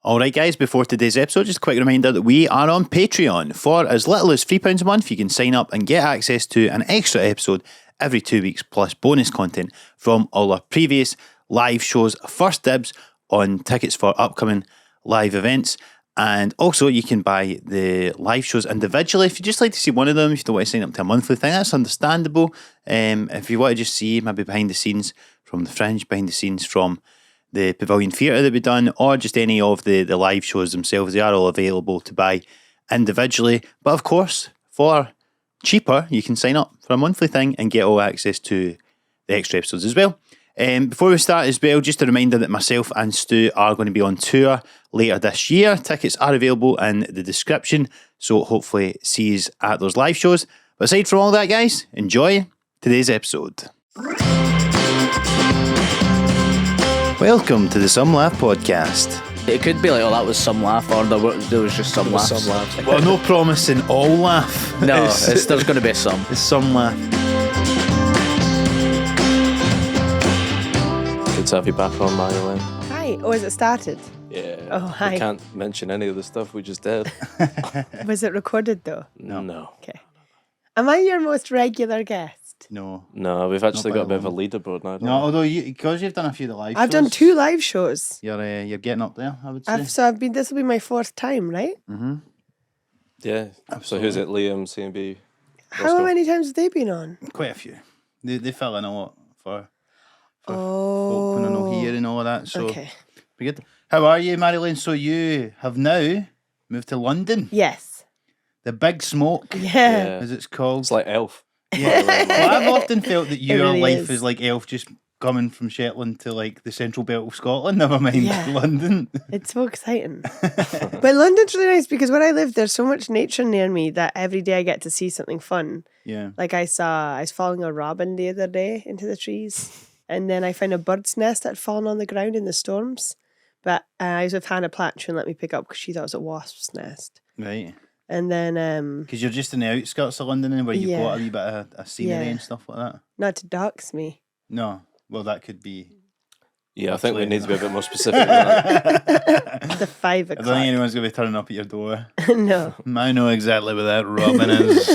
Alright guys, before today's episode, just a quick reminder that we are on Patreon. For as little as £3 a month, you can sign up and get access to an extra episode every 2 weeks, plus bonus content from all our previous live shows, first dibs on tickets for upcoming live events, and also you can buy the live shows individually. If you just like to see one of them, if you don't want to sign up to a monthly thing, that's understandable. If you want to just see maybe behind the scenes from the Fringe, behind the scenes from the Pavilion Theatre that we've done, or just any of the live shows themselves, they are all available to buy individually. But of course, for cheaper, you can sign up for a monthly thing and get all access to the extra episodes as well. Before we start as well, just a reminder that myself and Stu are going to be on tour later this year. Tickets are available in the description, so hopefully see you at those live shows. But aside from all that, guys, enjoy today's episode. Welcome to the Some Laugh podcast. It could be like, oh, that was some laugh, or there was just some laughs. Some laughs. Well, no promising all laugh. No, there's going to be some. It's some laugh. Good to have you back on, Marjolein. Hi. Oh, has it started? Yeah. Oh, hi. We can't mention any of the stuff we just did. Was it recorded though? No. Okay. Am I your most regular guest? No, we've actually Not got a by bit of a leaderboard now. no. Although because you've done a few of the live shows, I've done 2 live shows. You're getting up there, I would say. This will be my 4th time, right? Yeah. So who's it? Liam, CMB. How many times have they been on? Quite a few. They fill in a lot for Oh. folk when I know here and all of that. So Okay. be good. How are you, Marjolein? So you have now moved to London. Yes. The Big Smoke, Yeah. as it's called. It's like Elf. Yeah. Well, I've often felt that your really life is. is like Elf, just coming from Shetland to like the central belt of Scotland. Never mind Yeah. London. It's so exciting. But London's really nice because where I live, there's so much nature near me that every day I get to see something fun. Yeah. Like I was following a robin the other day into the trees, and then I found a bird's nest that had fallen on the ground in the storms. But I was with Hannah Platt, she wouldn't let me pick up because she thought it was a wasp's nest. Right. And then, Because you're just in the outskirts of London, and where you've Yeah. got a wee bit of scenery Yeah. and stuff like that. not to dox me, No. Well, that could be. Yeah, I think we Actually, need to be a bit more specific than that. the 5 I don't think o'clock. anyone's going to be turning up at your door. No. I know exactly where that robin is.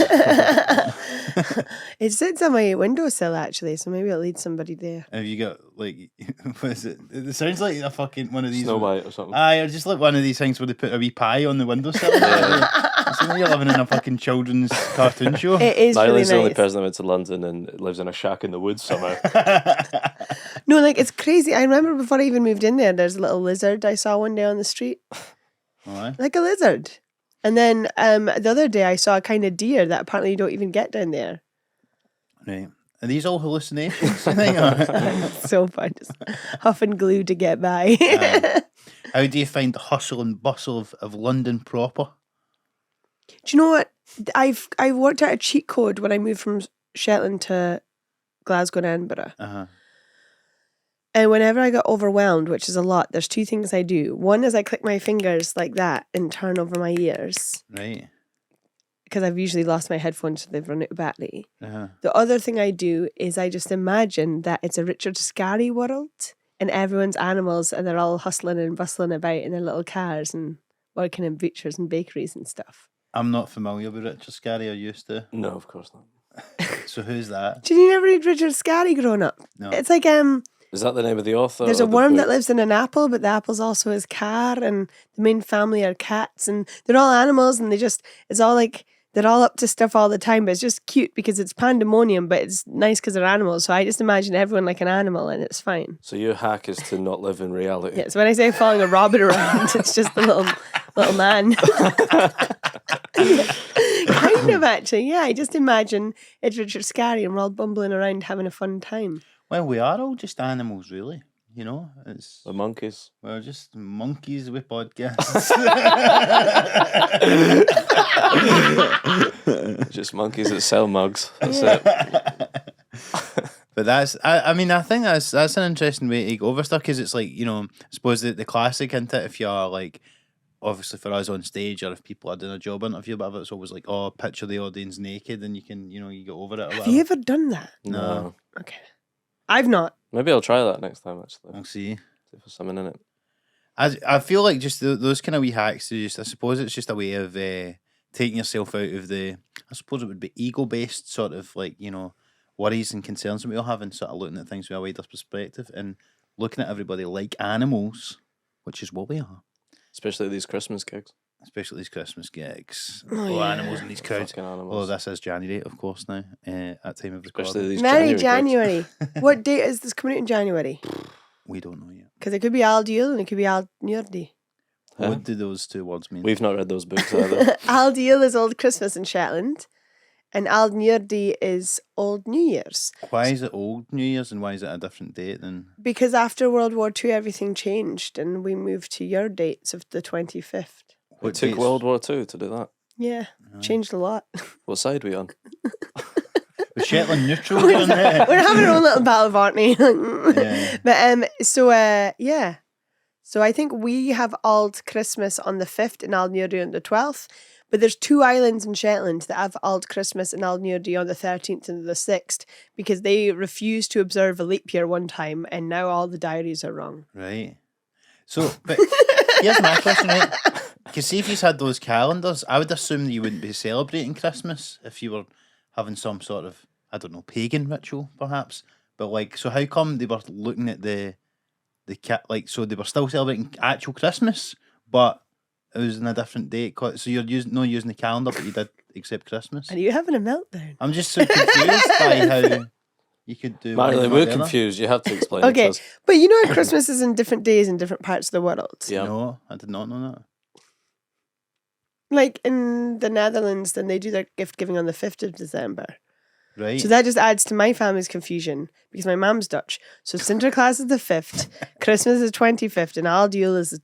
It sits on my windowsill actually, so maybe I'll lead somebody there. Have you got, like, what is it? It sounds like a fucking one of these. Snow White or something. Aye, or just like one of these things where they put a wee pie on the windowsill. It's like you're living in a fucking children's cartoon show. It is really Marjoleine's the only nice. person that went to London and lives in a shack in the woods somehow. No, like it's crazy. I remember before I even moved in there's a little lizard I saw one day on the street. Aye. Like a lizard. And then the other day I saw a kind of deer that apparently you don't even get down there. Right. Are these all hallucinations, you think? Or- So fun. Just huff and glue to get by. How do you find the hustle and bustle of London proper? Do you know what? I worked out a cheat code when I moved from Shetland to Glasgow and Edinburgh. Uh-huh. And whenever I got overwhelmed, which is a lot, there's 2 things I do. One is I click my fingers like that and turn over my ears Right. because I've usually lost my headphones, so they've run out of battery. Uh-huh. The other thing I do is I just imagine that it's a Richard Scarry world and everyone's animals and they're all hustling and bustling about in their little cars and working in butchers and bakeries and stuff. I'm not familiar with Richard Scarry, or used to. No, of course not. So who's that? Did you never read Richard Scarry growing up? No. It's like Is that the name of the author? there's or a the worm book? that lives in an apple, but the apple's also his car, and the main family are cats, and they're all animals, and it's all like they're all up to stuff all the time, but it's just cute because it's pandemonium, but it's nice because they're animals. So I just imagine everyone like an animal, and it's fine. So your hack is to not live in reality. Yeah. So when I say following a robin around, it's just the little man. Kind of actually, yeah. I just imagine it's Richard Scarry, and we're all bumbling around having a fun time. Well, we are all just animals, really. You know, it's The monkeys. we're just monkeys with podcasts. Just monkeys that sell mugs. That's it. But I mean, I think that's an interesting way to go over stuff, because it's like, you know, I suppose the classic, isn't it? If you're like, obviously for us on stage, or if people are doing a job interview, but it's always like, oh, picture the audience naked, and you can, you know, you get over it. Or Have whatever. you ever done that? No. Okay. I've not. Maybe I'll try that next time, actually. I'll see. See if there's something in it. I feel like just those kind of wee hacks. I suppose it's just a way of taking yourself out of the. I suppose it would be ego-based sort of like worries and concerns that we all have, and sort of looking at things with a wider perspective and looking at everybody like animals, which is what we are. Especially these Christmas gigs. Oh, yeah. Animals in these crowds. Fucking animals. Well, this is January, of course, now, at time of recording. Especially these Merry January gigs. January. What date is this coming out in January? We don't know yet. Because it could be Al Deal and it could be Al Njordi. Huh? What do those two words mean? We've not read those books either. Al Deal is Old Christmas in Shetland, and Al Njordi is Old New Year's. Why is it Old New Year's and why is it a different date than... Because after World War II, everything changed, and we moved to your dates of the 25th. It took World War II to do that. Yeah, changed a lot. What side are we on? Was Shetland neutral? We're having our own little battle of Orkney. Yeah. But yeah. So I think we have Ald Christmas on the 5th and Ald Njordi on the 12th. But there's 2 islands in Shetland that have Ald Christmas and Ald Njordi on the 13th and the 6th because they refused to observe a leap year one time, and now all the diaries are wrong. Right. So, but here's my question, right? Because see, if you had those calendars, I would assume that you wouldn't be celebrating Christmas if you were having some sort of, I don't know, pagan ritual, perhaps. But like, so how come they were looking at the so they were still celebrating actual Christmas, but it was in a different date. So you're not using the calendar, but you did accept Christmas. Are you having a meltdown? I'm just so confused by how you could do. Marjolein, one or we're the other. confused. You have to explain it Okay, to us. but you know how Christmas is in different days in different parts of the world? Yeah. No, I did not know that. Like in the Netherlands, then they do their gift giving on the 5th of December. Right. So that just adds to my family's confusion because my mum's Dutch. So Sinterklaas is the 5th, Christmas is the 25th, and Al Deal is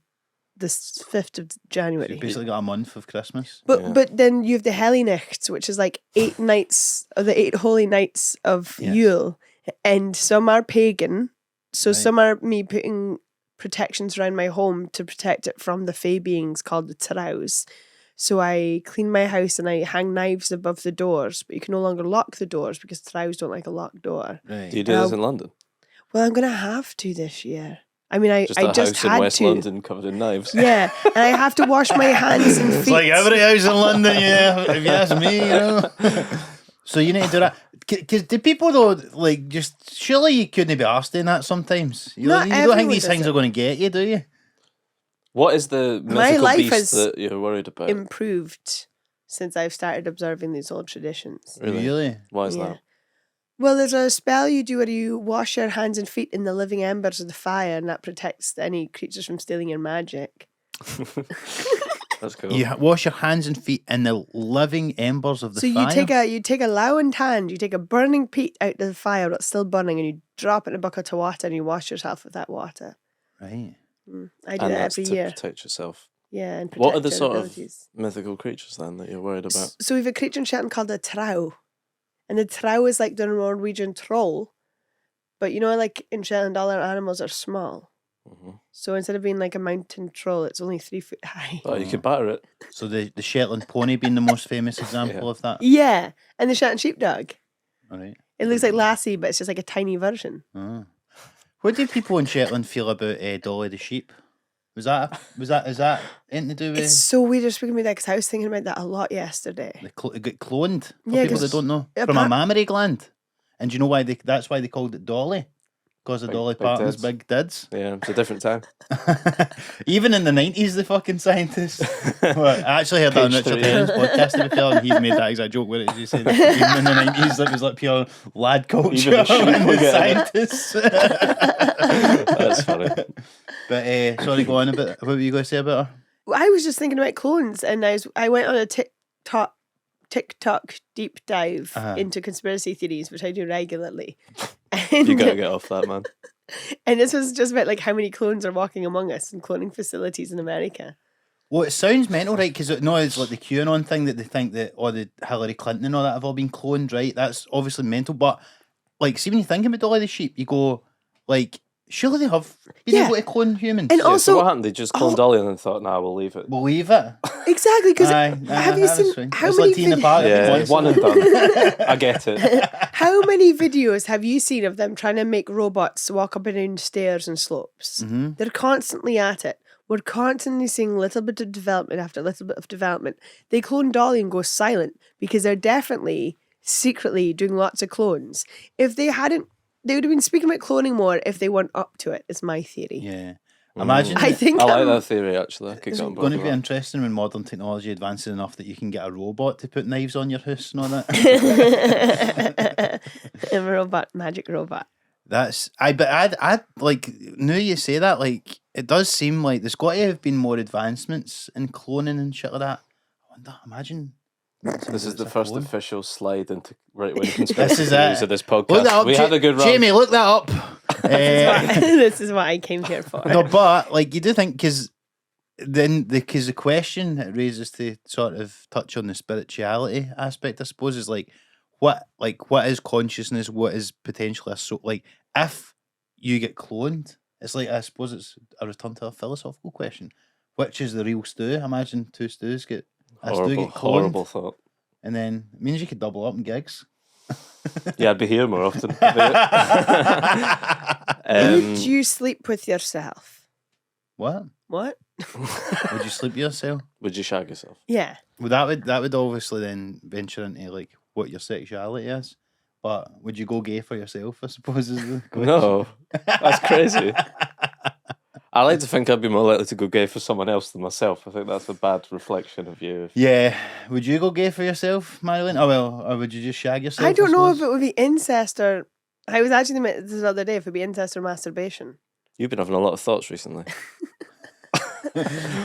the 5th of So January. you've basically got a month of Christmas. But then you have the Hellignichts, which is like 8 nights of the 8 holy nights of Yes. Yule, and some are pagan. So Right. some are me putting protections around my home to protect it from the fae beings called the Trows. So I clean my house and I hang knives above the doors, but you can no longer lock the doors because Trows don't like a locked door. Right. Do you do this in London? Well, I'm gonna have to this year. I mean, I Just I a just house in had West to. London covered in knives. Yeah, and I have to wash my hands and feet. It's like every house in London, yeah, if you ask me, So you need to do that. Because do people, though, like, just, surely you couldn't be arsed doing that sometimes? You Not don't think everyone these does things it. are going to get you, do you? What is the My mythical life beast has that you're worried about? Improved since I've started observing these old traditions. Really? Why is Yeah. that? Well, there's a spell you do where you wash your hands and feet in the living embers of the fire, and that protects any creatures from stealing your magic. That's cool. You wash your hands and feet in the living embers of the So fire. you take a lowend hand, you take a burning peat out of the fire that's still burning, and you drop it in a bucket of water, and you wash yourself with that water. Right. I do and that that's every to year. protect yourself. Yeah, and protect What are the your sort abilities. of mythical creatures then that you're worried about? So we have a creature in Shetland called a trow. And the trow is like the Norwegian troll. But you know, like in Shetland, all our animals are small. Mm-hmm. So instead of being like a mountain troll, it's only 3 foot high. Oh, you could batter it. So the Shetland pony being the most famous example Yeah. of that. Yeah. And the Shetland sheepdog. All right. It looks like Lassie, but it's just like a tiny version. Oh. What do people in Shetland feel about Dolly the sheep? Is that anything to do with It's so weird you're speaking about that because I was thinking about that a lot yesterday. it got cloned? For Yeah, people 'cause that don't know, appa- from a mammary gland. And do you know why that's why they called it Dolly? Because of Big- Dolly big Parton's dids. big dids. Yeah, it's a different time. Even in the 90s, the fucking scientists. Well, I actually heard that on Page Richard 3. Herring's podcast to be fair, and he's made that exact joke where he said even in the 90s it was like pure lad culture Even the sheep and were the getting scientists. That's funny. But sorry, go on about what were you going to say about her? I was just thinking about clones, and I went on a TikTok deep dive Uh-huh. into conspiracy theories, which I do regularly. You And, gotta get off that, man. and this was just about like how many clones are walking among us in cloning facilities in America. Well, it sounds mental, right? Because it's like the QAnon thing that they think that all the Hillary Clinton and all that have all been cloned, right? That's obviously mental. But, like, see, when you think about Dolly the sheep, you go, like, surely they have been Yeah. able to clone humans. And Yeah, so also, what happened? They just cloned Dolly and then thought, nah, we'll leave it. Believe it. exactly, because Aye, have you that seen was fine. how It's many like Tina vid- Parker Yeah, once. one and done. I get it. how many videos have you seen of them trying to make robots walk up and down stairs and slopes? Mhm. They're constantly at it. We're constantly seeing little bit of development after little bit of development. They clone Dolly and go silent because they're definitely secretly doing lots of clones. If they hadn't, they would have been speaking about cloning more if they weren't up to it, is my theory. Yeah. Imagine I think I like that theory, actually. I could it's get on board going to with be that. interesting when modern technology advances enough that you can get a robot to put knives on your house and all that. A robot, magic robot. But I'd like, now you say that, like, it does seem like there's got to have been more advancements in cloning and shit like that. I wonder, imagine. This is the It's a first clone. official slide into right-wing conspiracy This is theories it. of this Look that podcast. up, We had a good run. Jamie, look that up. This is what I came here for. No, but like you do think because the question it raises to sort of touch on the spirituality aspect, I suppose, is like what is consciousness? What is potentially like if you get cloned? It's like I suppose it's a return to a philosophical question. Which is the real Stu? Imagine two Stews get a Stu get cloned, Horrible thought. and then it means you could double up in gigs. Yeah, I'd be here more often. Would you sleep with yourself? What? What? Would you sleep with yourself? Would you shag yourself? Yeah. Well, that would obviously then venture into like what your sexuality is. But would you go gay for yourself? I suppose is the question. No, that's crazy. I like to think I'd be more likely to go gay for someone else than myself. I think that's a bad reflection of you. Yeah. Would you go gay for yourself, Marjolein? Oh well, or would you just shag yourself? I don't know if suppose? it would be incest or. I was actually thinking this the other day if it would be incest or masturbation. You've been having a lot of thoughts recently.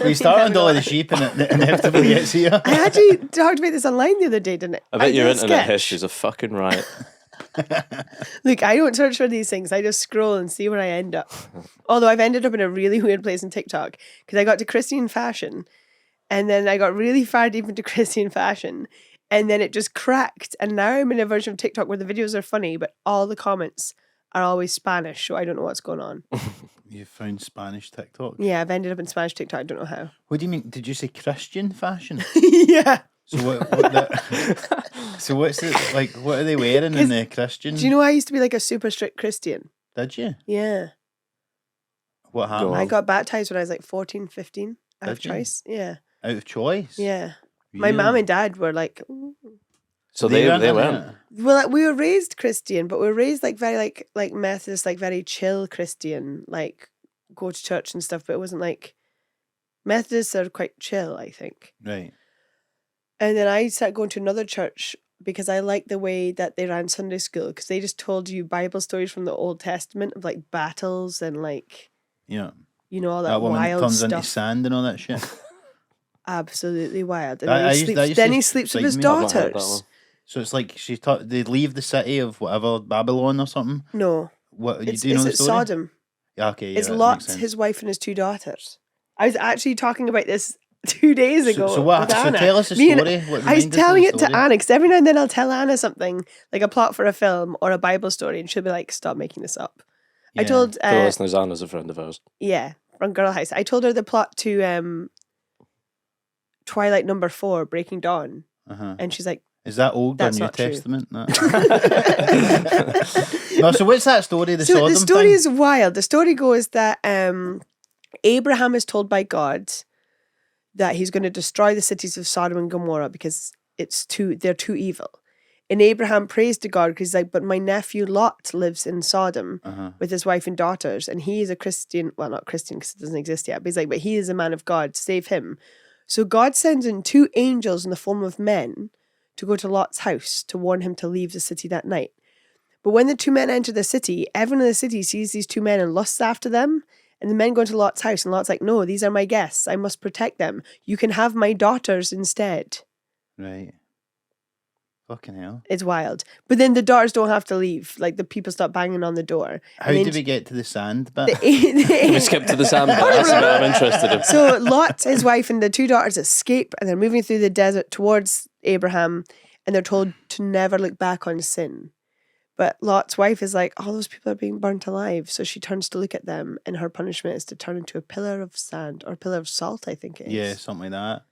We start on Dolly the Sheep and it inevitably gets here. I actually talked about this online the other day, didn't I? I bet your did a internet sketch. history's a fucking riot. Look, I don't search for these things. I just scroll and see where I end up. Although I've ended up in a really weird place in TikTok because I got to Christian fashion and then I got really far deep into Christian fashion and then it just cracked. And now I'm in a version of TikTok where the videos are funny, but all the comments are always Spanish. So I don't know what's going on. You found Spanish TikTok? Yeah, I've ended up in Spanish TikTok. I don't know how. What do you mean? Did you say Christian fashion? Yeah. So so what's it like? What are they wearing in the Christian? Do you know I used to be like a super strict Christian? Did you? Yeah. What happened? Go I on. got baptized when I was like 14, 15. Out of Did you? choice. Yeah. Out of choice? Yeah. My mum and dad were like, "Ooh." So they in weren't. it? Well, like, we were raised Christian, but we were raised like very like Methodist, like very chill Christian, like go to church and stuff. But it wasn't like Methodists are quite chill, I think. Right. And then I started going to another church because I liked the way that they ran Sunday school because they just told you Bible stories from the Old Testament of like battles and like Yeah. you know all that That woman that wild turns into stuff. sand and all that shit. Absolutely wild. And That- then I he used- sleeps, that used then to he sleeps with his excite me. I've not heard that daughters. one. So it's like they leave the city of whatever, Babylon or something. No, What it's, do you know it's the at story? Sodom. Yeah, okay. Yeah, It's that Lot, makes sense. his wife, and his two daughters. I was actually talking about this 2 days ago. So what? with So Anna. tell us the Me and- story. What, I was remind us of telling the it to story. Anna because every now and then I'll tell Anna something like a plot for a film or a Bible story, and she'll be like, "Stop making this up." I Yeah. told, For the listeners, Anna's a friend of ours. yeah, from Girl House. I told her the plot to Twilight number 4, Breaking Dawn, Uh-huh. and she's like, Is that Old or That's New not true. Testament? No. No, so what's that story? The so Sodom the story thing? is wild. The story goes that Abraham is told by God that he's going to destroy the cities of Sodom and Gomorrah because they're too evil. And Abraham prays to God because he's like, but my nephew Lot lives in Sodom Uh-huh. with his wife and daughters, and he is a Christian. Well, not Christian because it doesn't exist yet. But he's like, but he is a man of God. Save him. So God sends in 2 angels in the form of men to go to Lot's house to warn him to leave the city that night. But when the 2 men enter the city, everyone in the city sees these 2 men and lusts after them. And the men go into Lot's house, and Lot's like, no, these are my guests. I must protect them. You can have my daughters instead. Right. Fucking hell. It's wild. But then the daughters don't have to leave. Like, the people stop banging on the door. How And then did we get to the sand bit? We skipped to the sand bit. That's the bit I'm interested in. So Lot, his wife, and the 2 daughters escape, and they're moving through the desert towards Abraham, and they're told to never look back on sin. But Lot's wife is like, all those people are being burnt alive. So she turns to look at them, and her punishment is to turn into a pillar of sand or a pillar of salt, I think it is. Yeah, something like that.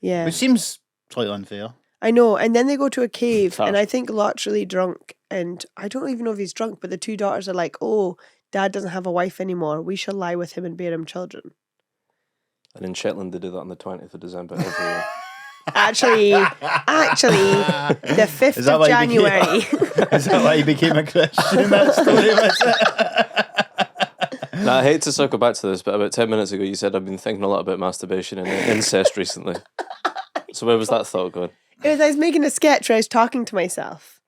Yeah. Which seems slightly unfair. I know. And then they go to a cave, Tough. and I think Lot's really drunk. And I don't even know if he's drunk, but the 2 daughters are like, oh, Dad doesn't have a wife anymore. We shall lie with him and bear him children. And in Shetland, they do that on the 20th of December every year. Actually, the 5th Is that of why you January. Is that why you became a Christian? That story was it? Now, I hate to circle back to this, but about 10 minutes ago, you said I've been thinking a lot about masturbation and incest recently. So where was that thought going? I was making a sketch where I was talking to myself.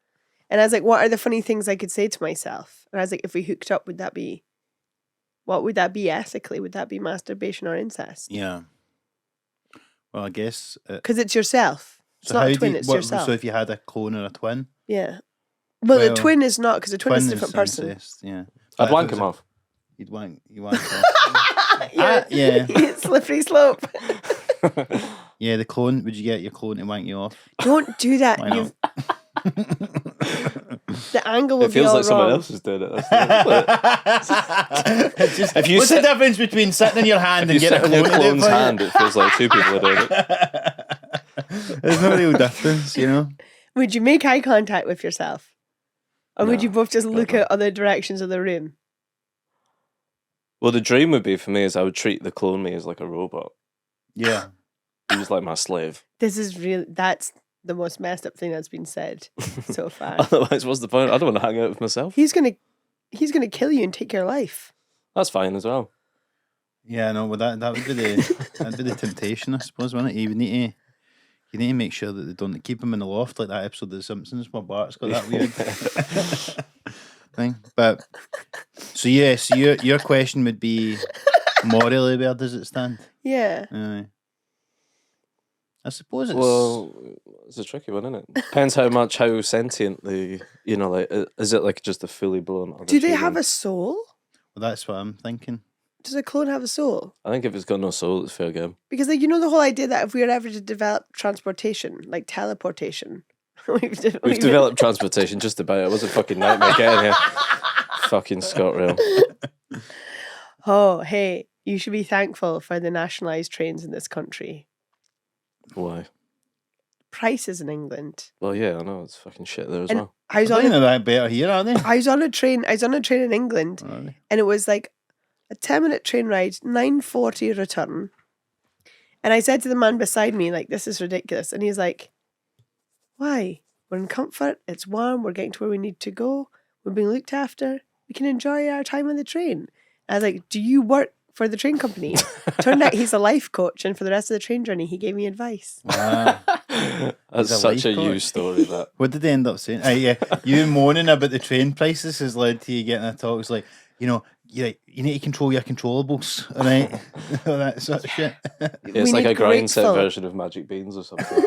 And I was like, what are the funny things I could say to myself? And I was like, if we hooked up, what would that be ethically? Would that be masturbation or incest? Yeah. Well, I guess. Because it's yourself. It's not a twin, it's yourself. So if you had a clone or a twin? Yeah. Well, Well, the twin is not, because the twin is a different person. Incest, yeah. I'd But wank if it him was off. You'd wank off. Yeah. Slippery slope. Yeah, the clone. Would you get your clone to wank you off? Don't do that. Why not? The angle will It feels be all like someone wrong. else is doing it. That's It's just, If you what's sit- the difference between sitting in your hand If and you getting sit a on your clone to do it clone's for you? hand, it feels like two people are doing it. There's no real difference, you know. Would you make eye contact with yourself? Or would No, you both just look never. at other directions of the room? Well, the dream would be for me is I would treat the clone me as like a robot. Yeah. He was like my slave. That's the most messed up thing that's been said so far. Otherwise, what's the point? I don't want to hang out with myself. He's gonna kill you and take your life. That's fine as well. Yeah, no, well that would be the temptation, I suppose, wouldn't it? You need to make sure that they don't keep him in the loft like that episode of The Simpsons where Bart's got that weird thing. But so your question would be morally, where does it stand? Yeah. I suppose it's It's a tricky one, isn't it? Depends how sentient is it like just a fully blown? Do they have a soul? well, that's what I'm thinking. Does a clone have a soul? I think if it's got no soul, it's fair game. Because the whole idea that if we were ever to develop transportation, like teleportation, we've Developed transportation just about. It was a fucking nightmare getting here. Fucking ScotRail. Oh, hey, you should be thankful for the nationalised trains in this country. Why? Prices in England. Well, yeah, I know it's fucking shit there as And well. I was I on think they're that better here, are they? I was on a train in England, Are they? and it was like a 10-minute train ride, 9:40 return. And I said to the man beside me, like, this is ridiculous. And he's like, why? We're in comfort, it's warm, we're getting to where we need to go, we're being looked after, we can enjoy our time on the train. I was like, do you work for the train company? Turned out he's a life coach, and for the rest of the train journey, he gave me advice. Wow. That's He's a such a life you coach. story, that. What did they end up saying? Yeah, you moaning about the train prices has led to you getting a talk. It's like, you need to control your controllables, all right? All that sort of shit. It's We like need a grind set grateful. version of Magic Beans or something.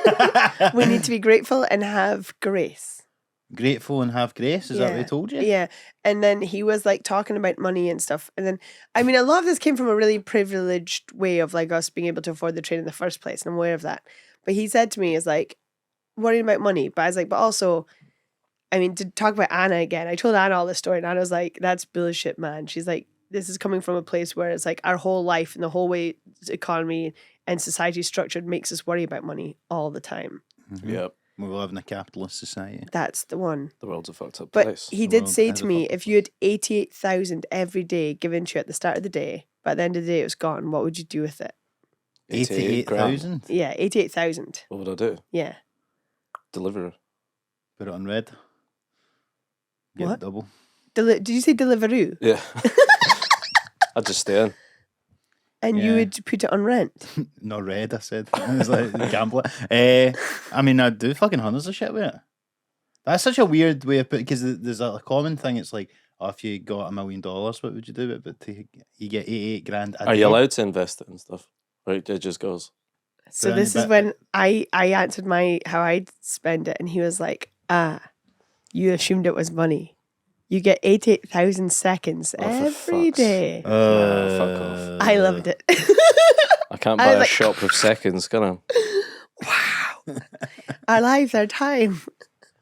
We need to be grateful and have grace. Grateful and have grace, is that what they told you? Yeah. And then he was like talking about money and stuff. And then, I mean, a lot of this came from a really privileged way of like us being able to afford the train in the first place. And I'm aware of that. But he said to me, is like, worrying about money. But I was like, but also, I mean, to talk about Anna again, I told Anna all this story and Anna was like, that's bullshit, man. She's like, this is coming from a place where it's like our whole life and the whole way the economy and society is structured makes us worry about money all the time. Mhm. Yep. We live in a capitalist society. That's the one. The world's a fucked up But place. he The did world say is to a me, fucked up if you had 88,000 every day given to you at the start of the day, by the end of the day it was gone, what would you do with it? 88,000? Yeah, 88,000. What would I do? Yeah. Deliver. Put it on red. Get What? double. Did you say Deliveroo? Yeah. I'd just stay in. And you Yeah. would put it on rent? Not red, I said. It was like gambler. I mean, I'd do fucking hundreds of shit with it. That's such a weird way of putting, because there's a common thing. It's like, oh, if you got $1 million, what would you do with it? But you get 88 grand a Are day. you allowed to invest it and stuff? Right, it just goes. So But this is when I answered how I'd spend it, and he was like, you assumed it was money. You get 88,000 seconds Oh, for every fuck's- day. fuck off. I loved it. I can't I buy was a like- shop with seconds, can I? Wow. Our lives, our time.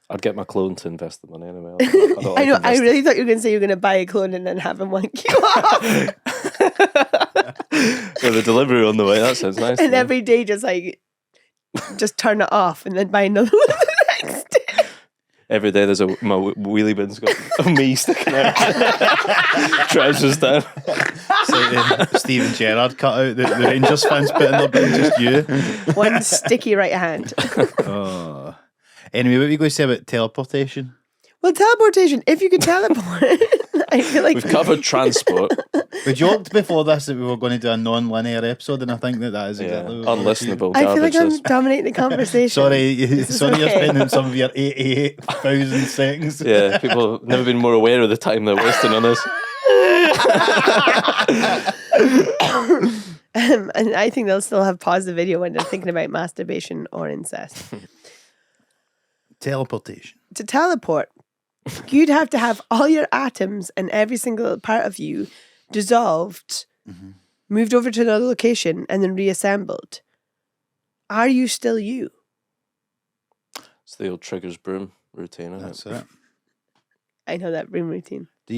I'd get my clone to invest the money anyway. I don't I like know. I investing. really thought you were going to say you were going to buy a clone and then have him wank you off. With the delivery on the way, that sounds nice. to And me. every day just turn it off and then buy another one the next day. Every day there's my wheelie bin's got me sticking out. Trousers down. It's like the Steven Gerrard cut out the Rangers fans put in their bin, just you. One sticky right hand. Oh. Anyway, what were you going to say about teleportation? Well, teleportation, if you could teleport, I feel like... We've covered transport. We joked before this that we were going to do a non-linear episode, and I think that is exactly what we're unlistenable I feel like garbage. I'm dominating the conversation. Sorry, is sorry you're okay. spending some of your 88,000 seconds. Yeah, people have never been more aware of the time they're wasting on us. And I think they'll still have paused the video when they're thinking about masturbation or incest. Teleportation. To teleport, you'd have to have all your atoms and every single part of you dissolved, moved over to another location, and then reassembled. Are you still you? It's the old triggers broom routine, isn't That's it? it. I know that room routine. But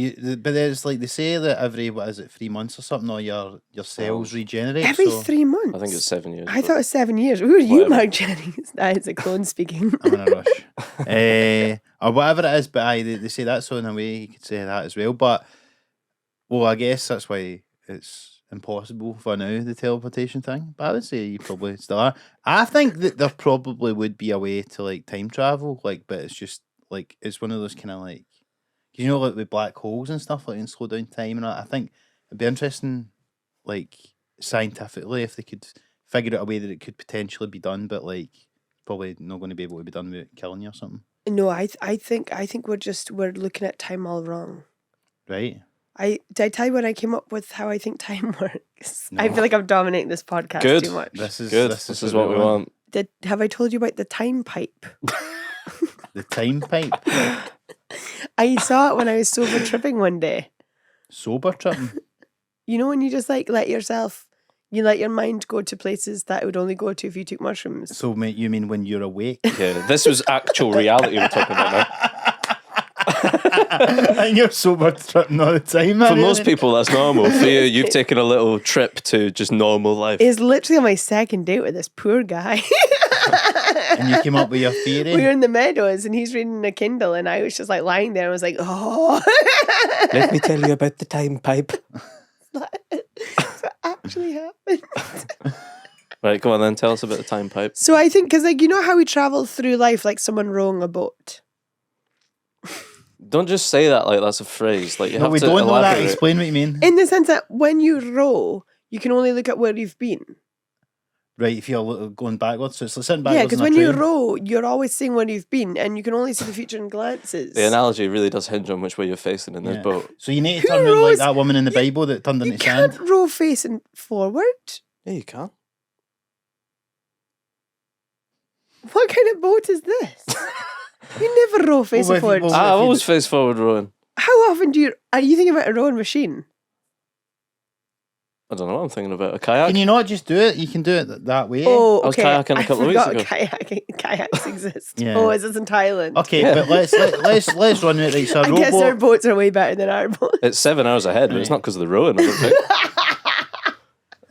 it's like they say that every 3 months or something, or your cells regenerate. Every so 3 months? I think it's 7 years. I thought it was 7 years. Who are you, Whatever. Mark Jennings? That is a clone speaking. I'm in a rush. Or whatever it is, but they say that, so in a way you could say that as well. But, well, I guess that's why it's impossible for now, the teleportation thing. But I would say you probably still are. I think that there probably would be a way to, like, time travel, like, but it's just, like, it's one of those kind of, like, you know, like with black holes and stuff, like, and slow down time and all. I think it'd be interesting, like, scientifically, if they could figure out a way that it could potentially be done, but, like, probably not going to be able to be done without killing you or something. No, I think we're looking at time all wrong. Right? Did I tell you when I came up with how I think time works? No. I feel like I'm dominating this podcast Good. too much. This is Good. This is what we want. Have I told you about the time pipe? The time pipe. I saw it when I was sober tripping one day. Sober tripping. You know when you just like let your mind go to places that it would only go to if you took mushrooms. So, mate, you mean when you're awake? Yeah, this was actual reality we're talking about now. And you're sober tripping all the time, For man. most people, that's normal. For you, you've taken a little trip to just normal life. It's literally on my second date with this poor guy. And you came up with your theory. We were in the meadows and he's reading a Kindle and I was just like lying there and I was like, oh. Let me tell you about the time pipe. That's what actually happened. Right, go on then. Tell us about the time pipe. So I think, because like, you know how we travel through life like someone rowing a boat? Don't just say that like that's a phrase. Like you No, have we to don't know that. elaborate. Explain what you mean. In the sense that when you row, you can only look at where you've been. Right, if you're going backwards, so it's like sitting Yeah, backwards. because in a when you train. row, you're always seeing where you've been and you can only see the future in glances. The analogy really does hinge on which way you're facing in this Yeah. boat. So you need to Who turn around like rows- that woman in the Bible that turned You into sand. can't row facing forward. Yeah, you can. What kind of boat is this? You never row facing Well, if you- forward. well, I've if you always d- face forward rowing. How often are you thinking about a rowing machine? I don't know what I'm thinking about. A kayak? Can you not just do it? You can do it that way. Oh, I was okay. kayaking a couple of weeks forgot ago. Kayaks exist. Yeah. Oh, is this in Thailand? Okay, Yeah. but let's run it right. So a I guess their rowboat. boats are way better than our boats. It's 7 hours ahead, but it's not because of the rowing, I don't think.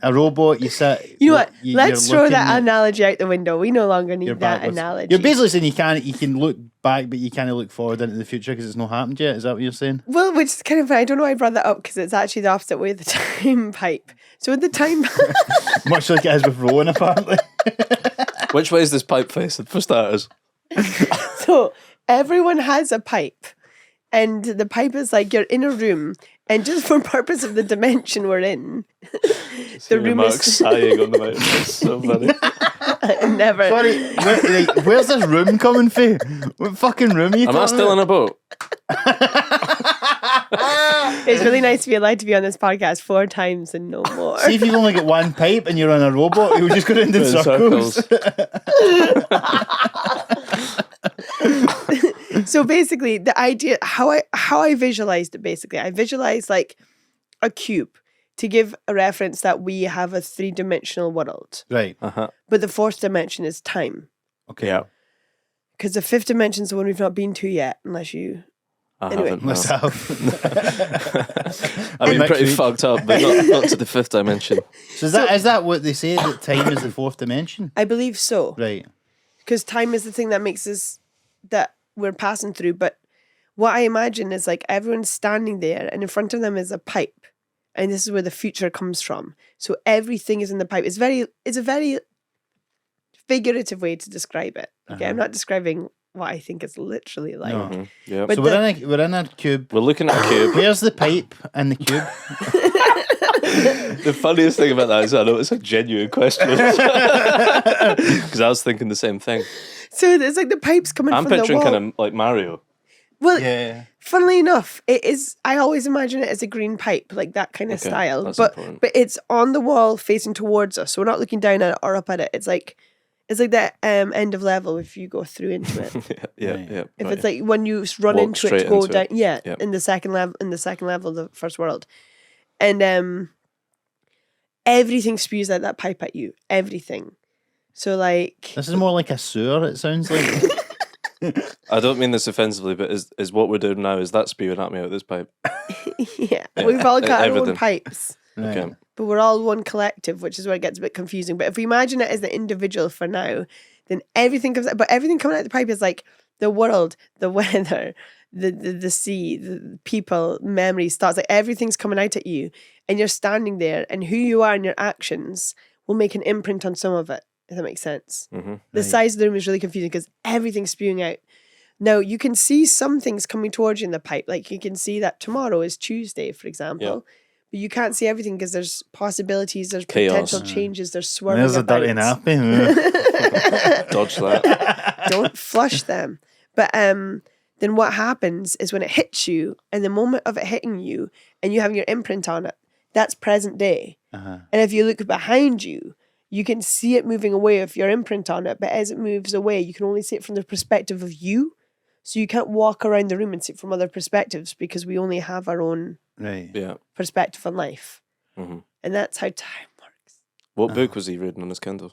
A rowboat, you sit. You know what? you're Let's throw looking that at- analogy out the window. We no longer you're need that backwards. analogy. You're basically saying you can look back, but you can't look forward into the future because it's not happened yet. Is that what you're saying? Well, which is kind of, I don't know why I brought that up because it's actually the opposite way of the time pipe. So with the time Much like it is with rowing, apparently. Which way is this pipe facing, for starters? So everyone has a pipe, and the pipe is like you're in a room, and just for purpose of the dimension we're in, the room Mark is sighing on the mountain. It's so funny. never. Sorry, where's this room coming from? What fucking room are you Am I talking still in about? a boat? It's really nice to be allowed to be on this podcast 4 times and no more. See if you've only got one pipe and you're on a rowboat, you'll just go into In circles. So basically, the idea how I visualized it. Basically, I visualized like a cube to give a reference that we have a 3-dimensional world, Right. Uh-huh. but the 4th dimension is time. Okay. Yeah. Because the 5th dimension is the one we've not been to yet, unless you. I Anyway. haven't. No. Myself. I've been Next pretty week. fucked up, but not to the 5th dimension. So is that what they say, that time is the 4th dimension? I believe so. Right. Because time is the thing that makes us, that we're passing through. But what I imagine is like everyone's standing there, and in front of them is a pipe, and this is where the future comes from. So everything is in the pipe. It's a very figurative way to describe it. Okay, I'm not describing what I think it's literally like. No. Yeah. But So we're in a cube. We're looking at a cube. Where's the pipe in the cube? The funniest thing about that is I know it's a genuine question because I was thinking the same thing. So it's like the pipes coming I'm from the picturing wall. kind of like Mario. Well, Yeah. funnily enough, it is. I always imagine it as a green pipe, like that kind of Okay, style. that's But important. it's on the wall facing towards us, so we're not looking down at it or up at it. It's like that end of level if you go through into it. Yeah. Right. Yeah. If got it's you. like when you run Walk into it to straight go into down, it. yeah, Yep. in the second level of the first world, and everything spews out that pipe at you, everything. So like, This is more like a sewer, it sounds like. I don't mean this offensively, but is what we're doing now, is that spewing at me out this pipe? yeah, Yeah, we've all got our own everything. pipes. Right. Okay. But we're all one collective, which is where it gets a bit confusing. But if we imagine it as the individual for now, then everything comes out. But everything coming out the pipe is like the world, the weather, the sea, the people, memories, thoughts. Like everything's coming out at you, and you're standing there, and who you are and your actions will make an imprint on some of it. If that makes sense. Mm-hmm. The size of the room is really confusing because everything's spewing out. Now you can see some things coming towards you in the pipe. Like you can see that tomorrow is Tuesday, for example. But you can't see everything because there's possibilities, there's Chaos. potential changes, there's swerving There's a dirty about. nappy. Dodge that. Don't flush them. But then what happens is when it hits you, and the moment of it hitting you, and you have your imprint on it, that's present day. Uh-huh. And if you look behind you, you can see it moving away with your imprint on it. But as it moves away, you can only see it from the perspective of you. So you can't walk around the room and see it from other perspectives because we only have our own Right. Yeah. perspective on life. Mm-hmm. And that's how time works. What book was he reading on his Kindle?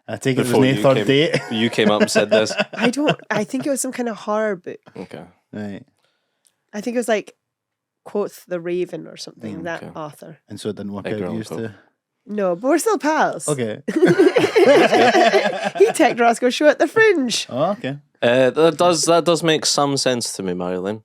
I take it Before was you no third came- date. You came up and said this. I think it was some kind of horror book. Okay. Right. I think it was like Quoth the Raven or something, that okay. author. And so it didn't work Edgar out. Allan Used to. No, but we're still pals. Okay. He teched Roscoe's show at the Fringe. Oh, okay. That does make some sense to me, Marjolein.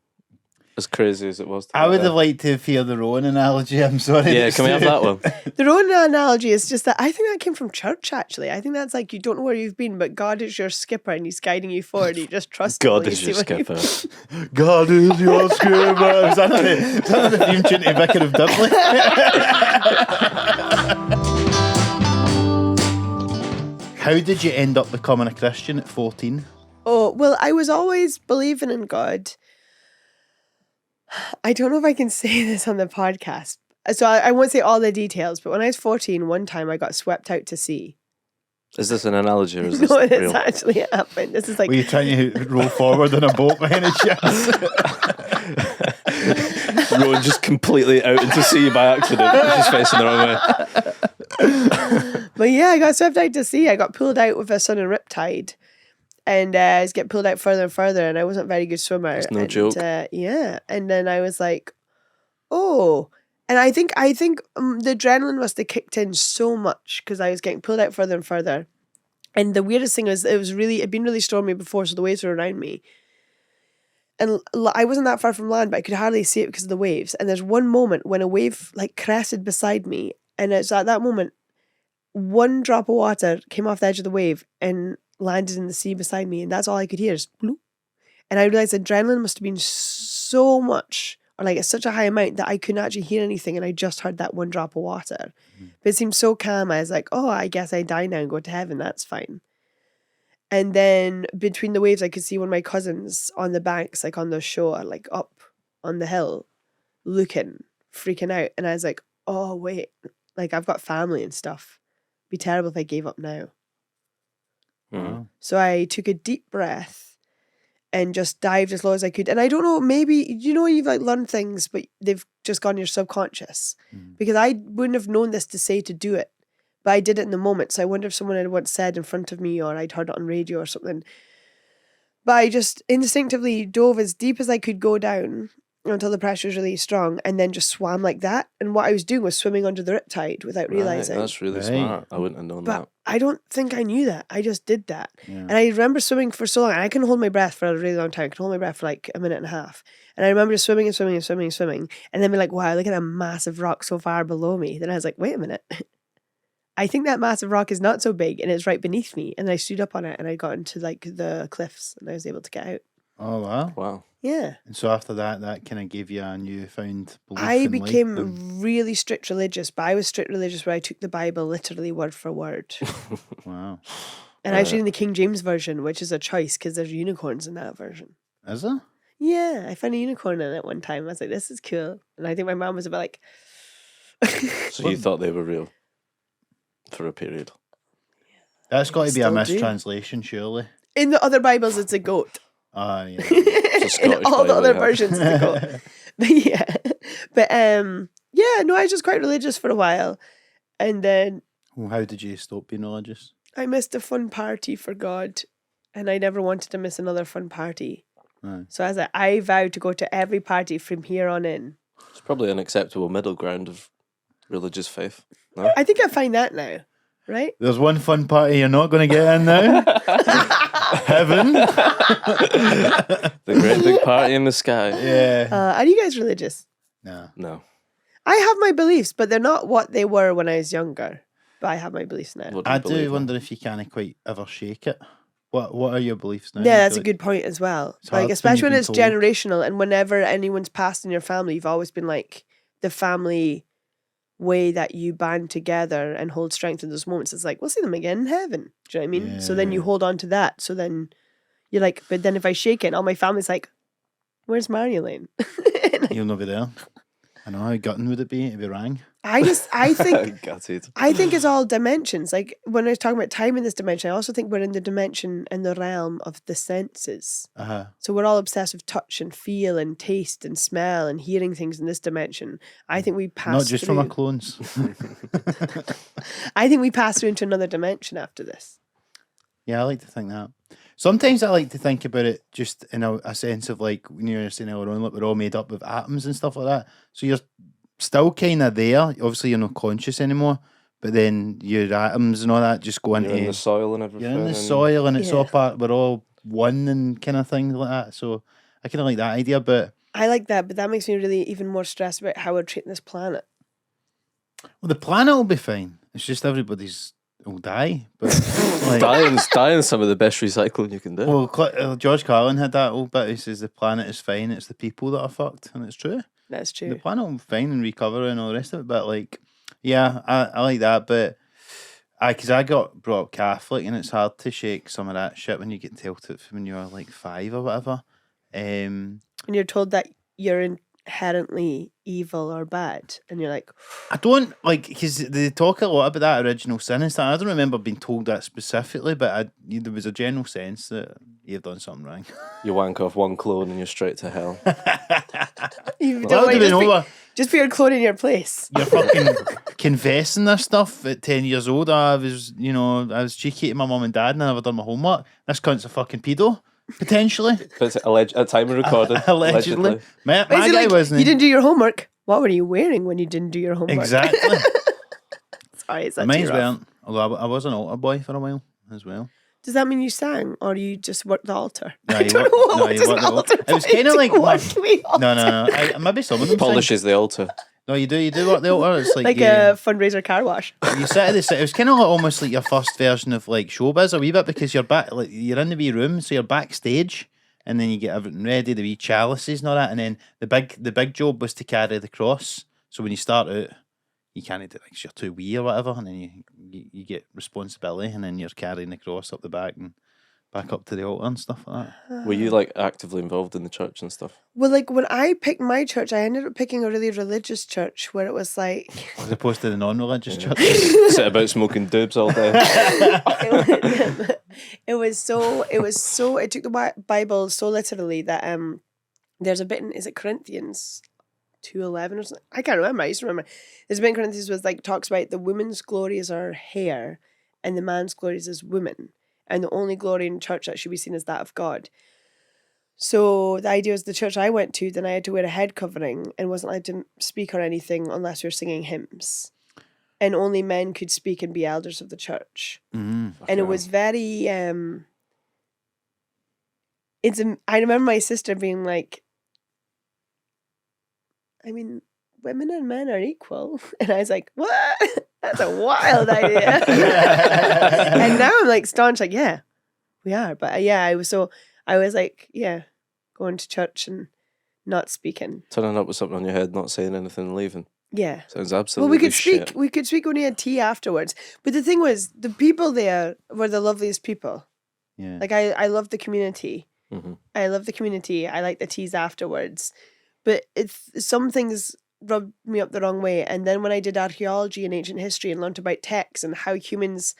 As crazy as it was. To I me would there. have liked to hear the Rowan analogy. I'm sorry. Yeah, can we have that one? The Rowan analogy is just that I think that came from church, actually. I think that's like you don't know where you've been, but God is your skipper and he's guiding you forward. You just trust him. God while you is see your where you- skipper. God is your skipper. Is that the theme tune to Vicar of Dudley? How did you end up becoming a Christian at 14? Oh, well, I was always believing in God. I don't know if I can say this on the podcast. So I won't say all the details, but when I was 14, one time I got swept out to sea. Is this an analogy or is this No, it's real? actually happened. This is like, Were you trying to roll forward in a boat by any chance? Rowan just completely out into sea by accident. She's facing the wrong way. but yeah, I got swept out to sea. I got pulled out with a sudden riptide. And I was getting pulled out further and further, and I wasn't a very good swimmer. That's no and, joke. Yeah, and then I was like, "Oh!" And I think the adrenaline must have kicked in so much because I was getting pulled out further and further. And the weirdest thing was, it'd been really stormy before, so the waves were around me, and I wasn't that far from land, but I could hardly see it because of the waves. And there's one moment when a wave like crested beside me, and it's at that moment, one drop of water came off the edge of the wave and landed in the sea beside me, and that's all I could hear is bloop. And I realized adrenaline must have been so much, or like it's such a high amount that I couldn't actually hear anything, and I just heard that one drop of water. But it seemed so calm. I was like, oh, I guess I die now and go to heaven. That's fine. And then between the waves, I could see one of my cousins on the banks, like on the shore, like up on the hill, looking, freaking out. And I was like, oh, wait, like I've got family and stuff. It'd be terrible if I gave up now. Mhm. So I took a deep breath and just dived as low as I could. And I don't know, maybe, you've like learned things, but they've just gone in your subconscious. Because I wouldn't have known this to say to do it, but I did it in the moment. So I wonder if someone had once said in front of me, or I'd heard it on radio or something. But I just instinctively dove as deep as I could go down. until the pressure was really strong, and then just swam like that. And what I was doing was swimming under the riptide without realizing. That's really Right. smart. I wouldn't have known But that. I don't think I knew that. I just did that. Yeah. And I remember swimming for so long. And I can hold my breath for a really long time. I can hold my breath for like a minute and a half. And I remember just swimming and swimming and swimming and swimming. And then be like, wow, look at a massive rock so far below me. Then I was like, wait a minute. I think that massive rock is not so big and it's right beneath me. And I stood up on it and I got into like the cliffs and I was able to get out. Oh, wow. Wow. Yeah. And so after that kind of gave you a newfound belief I in life became then? really strict religious, but I was strict religious where I took the Bible literally word for word. Wow. And I was reading the King James version, which is a choice because there's unicorns in that version. Is it? Yeah, I found a unicorn in it one time. I was like, this is cool. And I think my mom was about like, So you thought they were real for a period. That's got to be a Still do. mistranslation, surely. in the other Bibles, it's a goat. Ah, yeah. In Scottish all the Bible, other yeah. versions, it's a goat. But yeah. But yeah, no, I was just quite religious for a while. And then Well, how did you stop being religious? I missed a fun party for God. And I never wanted to miss another fun party. Aye. So I was like, I vowed to go to every party from here on in. It's probably an acceptable middle ground of religious faith. No? I think I find that now, right? There's one fun party you're not going to get in now. Heaven. The great big party in the sky. Yeah. Are you guys religious? No. No. I have my beliefs, but they're not what they were when I was younger. But I have my beliefs now. What I you believe do in? wonder if you can't quite ever shake it. What are your beliefs now? Yeah, that's a Like, good point as well. It's hard Like, when especially you've when been it's told. generational and whenever anyone's passed in your family, you've always been like the family way that you band together and hold strength in those moments. It's like, we'll see them again in heaven. Do you know what I mean? So then you Yeah. hold on to that. So then you're like, but then if I shake it, all my family's like, where's Marjolein? You'll not be there. I know, how gutting would it be if it rang? I think Gutted. I think it's all dimensions. Like when I was talking about time in this dimension, I also think we're in the dimension and the realm of the senses. Uh-huh. So we're all obsessed with touch and feel and taste and smell and hearing things in this dimension. I think we pass Not just through. from our clones. I think we pass through into another dimension after this. Yeah, I like to think that. Sometimes I like to think about it just in a sense of like, when you're saying earlier on, like we're all made up of atoms and stuff like that. So you're still kind of there. Obviously, you're not conscious anymore, but then your atoms and all that just go into... You're in the soil and everything. You're in the and soil and it's all Yeah. part, we're all one and kind of things like that. So I kind of like that idea, but I like that, but that makes me really even more stressed about how we're treating this planet. well, the planet will be fine. It's just everybody's will die. But like, Dying's some of the best recycling you can do. well, George Carlin had that old bit. He says the planet is fine. It's the people that are fucked, and it's true. That's The true. planet will be fine and recover and all the rest of it. But like, yeah, I like that. But because I got brought up Catholic, and it's hard to shake some of that shit when you get told it when you're like 5 or whatever. And you're told that you're inherently evil or bad, and you're like, I don't like because they talk a lot about that original sin and stuff. I don't remember being told that specifically, but there was a general sense that you've done something wrong. You wank off one clone and you're straight to hell. you Well, don't want that would have to been over. just put your clone in your place. You're fucking confessing this stuff at 10 years old. I was cheeky to my mum and dad and I never done my homework. This cunt's a fucking pedo, potentially. But it's at time of recording. Allegedly. My But is guy it like, wasn't. you didn't do your homework. What were you wearing when you didn't do your homework? Exactly. Sorry, is that Mine too rough? weren't. Although I was an altar boy for a while as well. Does that mean you sang, or you just worked the altar? No, I you don't work- know what no, you does work an the altar altar. It was boy kinda do? like Work my- the altar. No. Maybe some of them sing. Polishes the altar. No, you do work the altar. It's like, Like a fundraiser car wash. you sit at the. It was kind of like almost like your first version of like showbiz a wee bit because you're back, like you're in the wee room, so you're backstage, and then you get everything ready, the wee chalices and all that, and then the big job was to carry the cross. So when you start out, you can't do it because you're too wee or whatever, and then you get responsibility, and then you're carrying the cross up the back and back up to the altar and stuff like that. Were you like actively involved in the church and stuff? Well, like when I picked my church, I ended up picking a really religious church where it was like As opposed to the non-religious church. Sit about smoking doobs all day. it took the Bible so literally that there's a bit in, is it Corinthians 2:11 or something? I can't remember. I used to remember. There's a bit in Corinthians was like talks about the woman's glory is her hair and the man's glory is his woman. And the only glory in church that should be seen is that of God. So the idea was the church I went to, then I had to wear a head covering and wasn't allowed to speak or anything unless we were singing hymns. And only men could speak and be elders of the church. Mm. And it was very, I remember my sister being like, I mean, women and men are equal. And I was like, what? That's a wild idea. And now I'm like staunch, like, yeah, we are. But yeah, I was like, yeah, going to church and not speaking. Turning up with something on your head, not saying anything, and leaving. Yeah. Sounds absolutely Well, we could shit. speak. We could speak when we had tea afterwards. But the thing was, the people there were the loveliest people. Yeah. Like I love the community. Mm-hmm. I love the community. I like the teas afterwards. But some things rubbed me up the wrong way. And then when I did archaeology and ancient history and learned about texts and how humans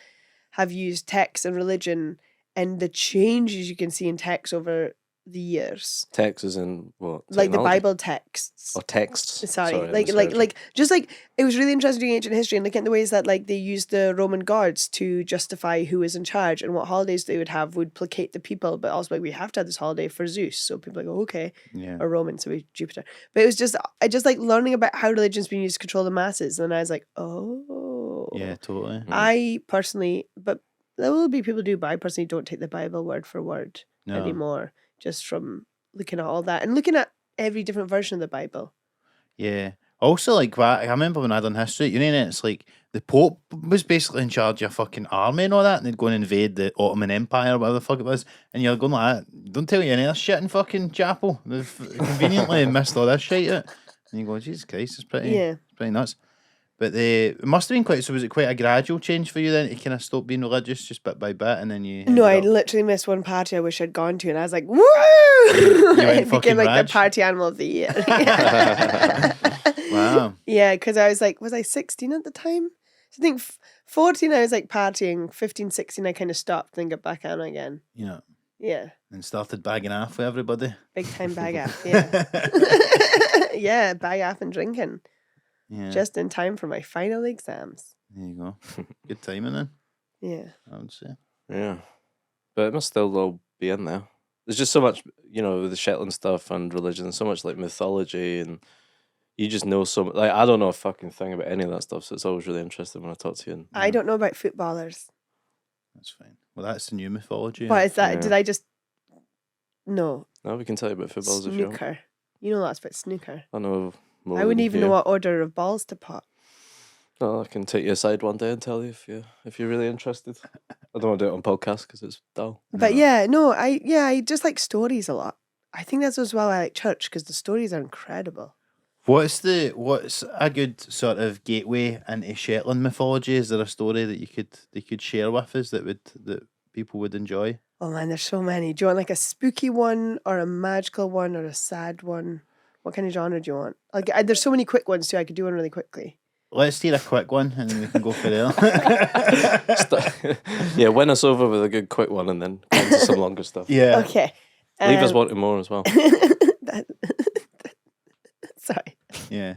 have used texts and religion and the changes you can see in texts over the years. Text is in what? Like the Technology? Bible texts. Or texts. Sorry, I like misheard you. it was really interesting in ancient history and looking at the ways that like they used the Roman gods to justify who was in charge and what holidays they would have would placate the people, but also like we have to have this holiday for Zeus, so people are like, oh, okay, Yeah. or Roman, so we Jupiter. But it was just I just like learning about how religion's been used to control the masses, and I was like, oh, Yeah, totally. I personally, but there will be people who do, but I personally don't take the Bible word for word No. anymore, just from looking at all that and looking at every different version of the Bible. Yeah. Also, like, I remember when I done history, you know, it's like the Pope was basically in charge of a fucking army and all that, and they'd go and invade the Ottoman Empire or whatever the fuck it was, and you're going like that, don't tell you any of this shit in fucking chapel. They've conveniently missed all this shit out. And you go, Jesus Christ, it's pretty nuts. But it must have been quite, so was it quite a gradual change for you then to kind of stop being religious just bit by bit, and then you... No, I ended up- literally missed one party I wish I'd gone to, and I was like, woo! went It fucking became like Raj? the party animal of the year. Wow. Yeah, because I was like, was I 16 at the time? So I think 14 I was like partying, 15, 16 I kind of stopped, then got back on again. Yeah. Yeah, And started bagging off with everybody. big time bag app, yeah. Yeah, bag app and drinking. Yeah. Just in time for my final exams. There you go. Good timing then, Yeah. I would say. Yeah. But it must still all be in there. There's just so much, you know, with the Shetland stuff and religion, so much like mythology, and you just know so much. Like, I don't know a fucking thing about any of that stuff, so it's always really interesting when I talk to you. And, I don't know about footballers. That's fine. Well, that's the new mythology. What is that? Yeah. Did I just... No. no, we can tell you about footballs if you want. Snooker. You know lots about snooker. I know more I wouldn't than even you. know what order of balls to pop. No, I can take you aside one day and tell you if you're really interested. I don't want to do it on podcast because it's dull. But I just like stories a lot. I think that's as well I like church because the stories are incredible. What's a good sort of gateway into Shetland mythology? Is there a story that they could share with us that people would enjoy? Oh man, there's so many. Do you want like a spooky one or a magical one or a sad one? What kind of genre do you want? There's so many quick ones too. I could do one really quickly. Let's hear a quick one and then we can go for there. Yeah, win us over with a good quick one and then get into some longer stuff. Yeah. Okay. Leave us wanting more as well. Sorry. Yeah.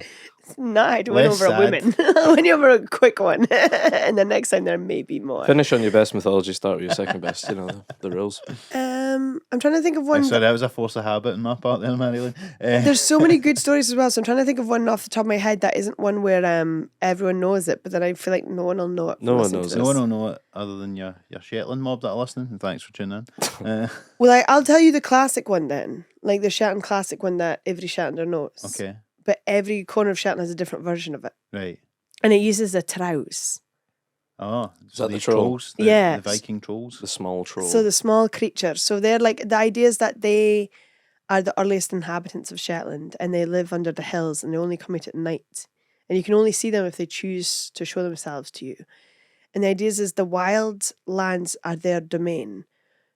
No, to win Less over a sad. woman. I'll win you over a quick one. And the next time there may be more. Finish on your best mythology, start with your second best, you know, the rules. I'm trying to think of one. Sorry, that was a force of habit on my part there, Marjolein. There's so many good stories as well, so I'm trying to think of one off the top of my head that isn't one where everyone knows it, but then I feel like no one will know it. No one listening to knows this. No one will know it other than your Shetland mob that are listening. And thanks for tuning in. Well, I'll tell you the classic one then, like the Shetland classic one that every Shetlander knows. Okay. But every corner of Shetland has a different version of it, Right. and it uses the Trows. Oh, so that the these troll? trolls? Yeah. The Viking trolls? The small troll. So the small creatures. So they're like, the idea is that they are the earliest inhabitants of Shetland and they live under the hills and they only come out at night. And you can only see them if they choose to show themselves to you. And the idea is the wild lands are their domain.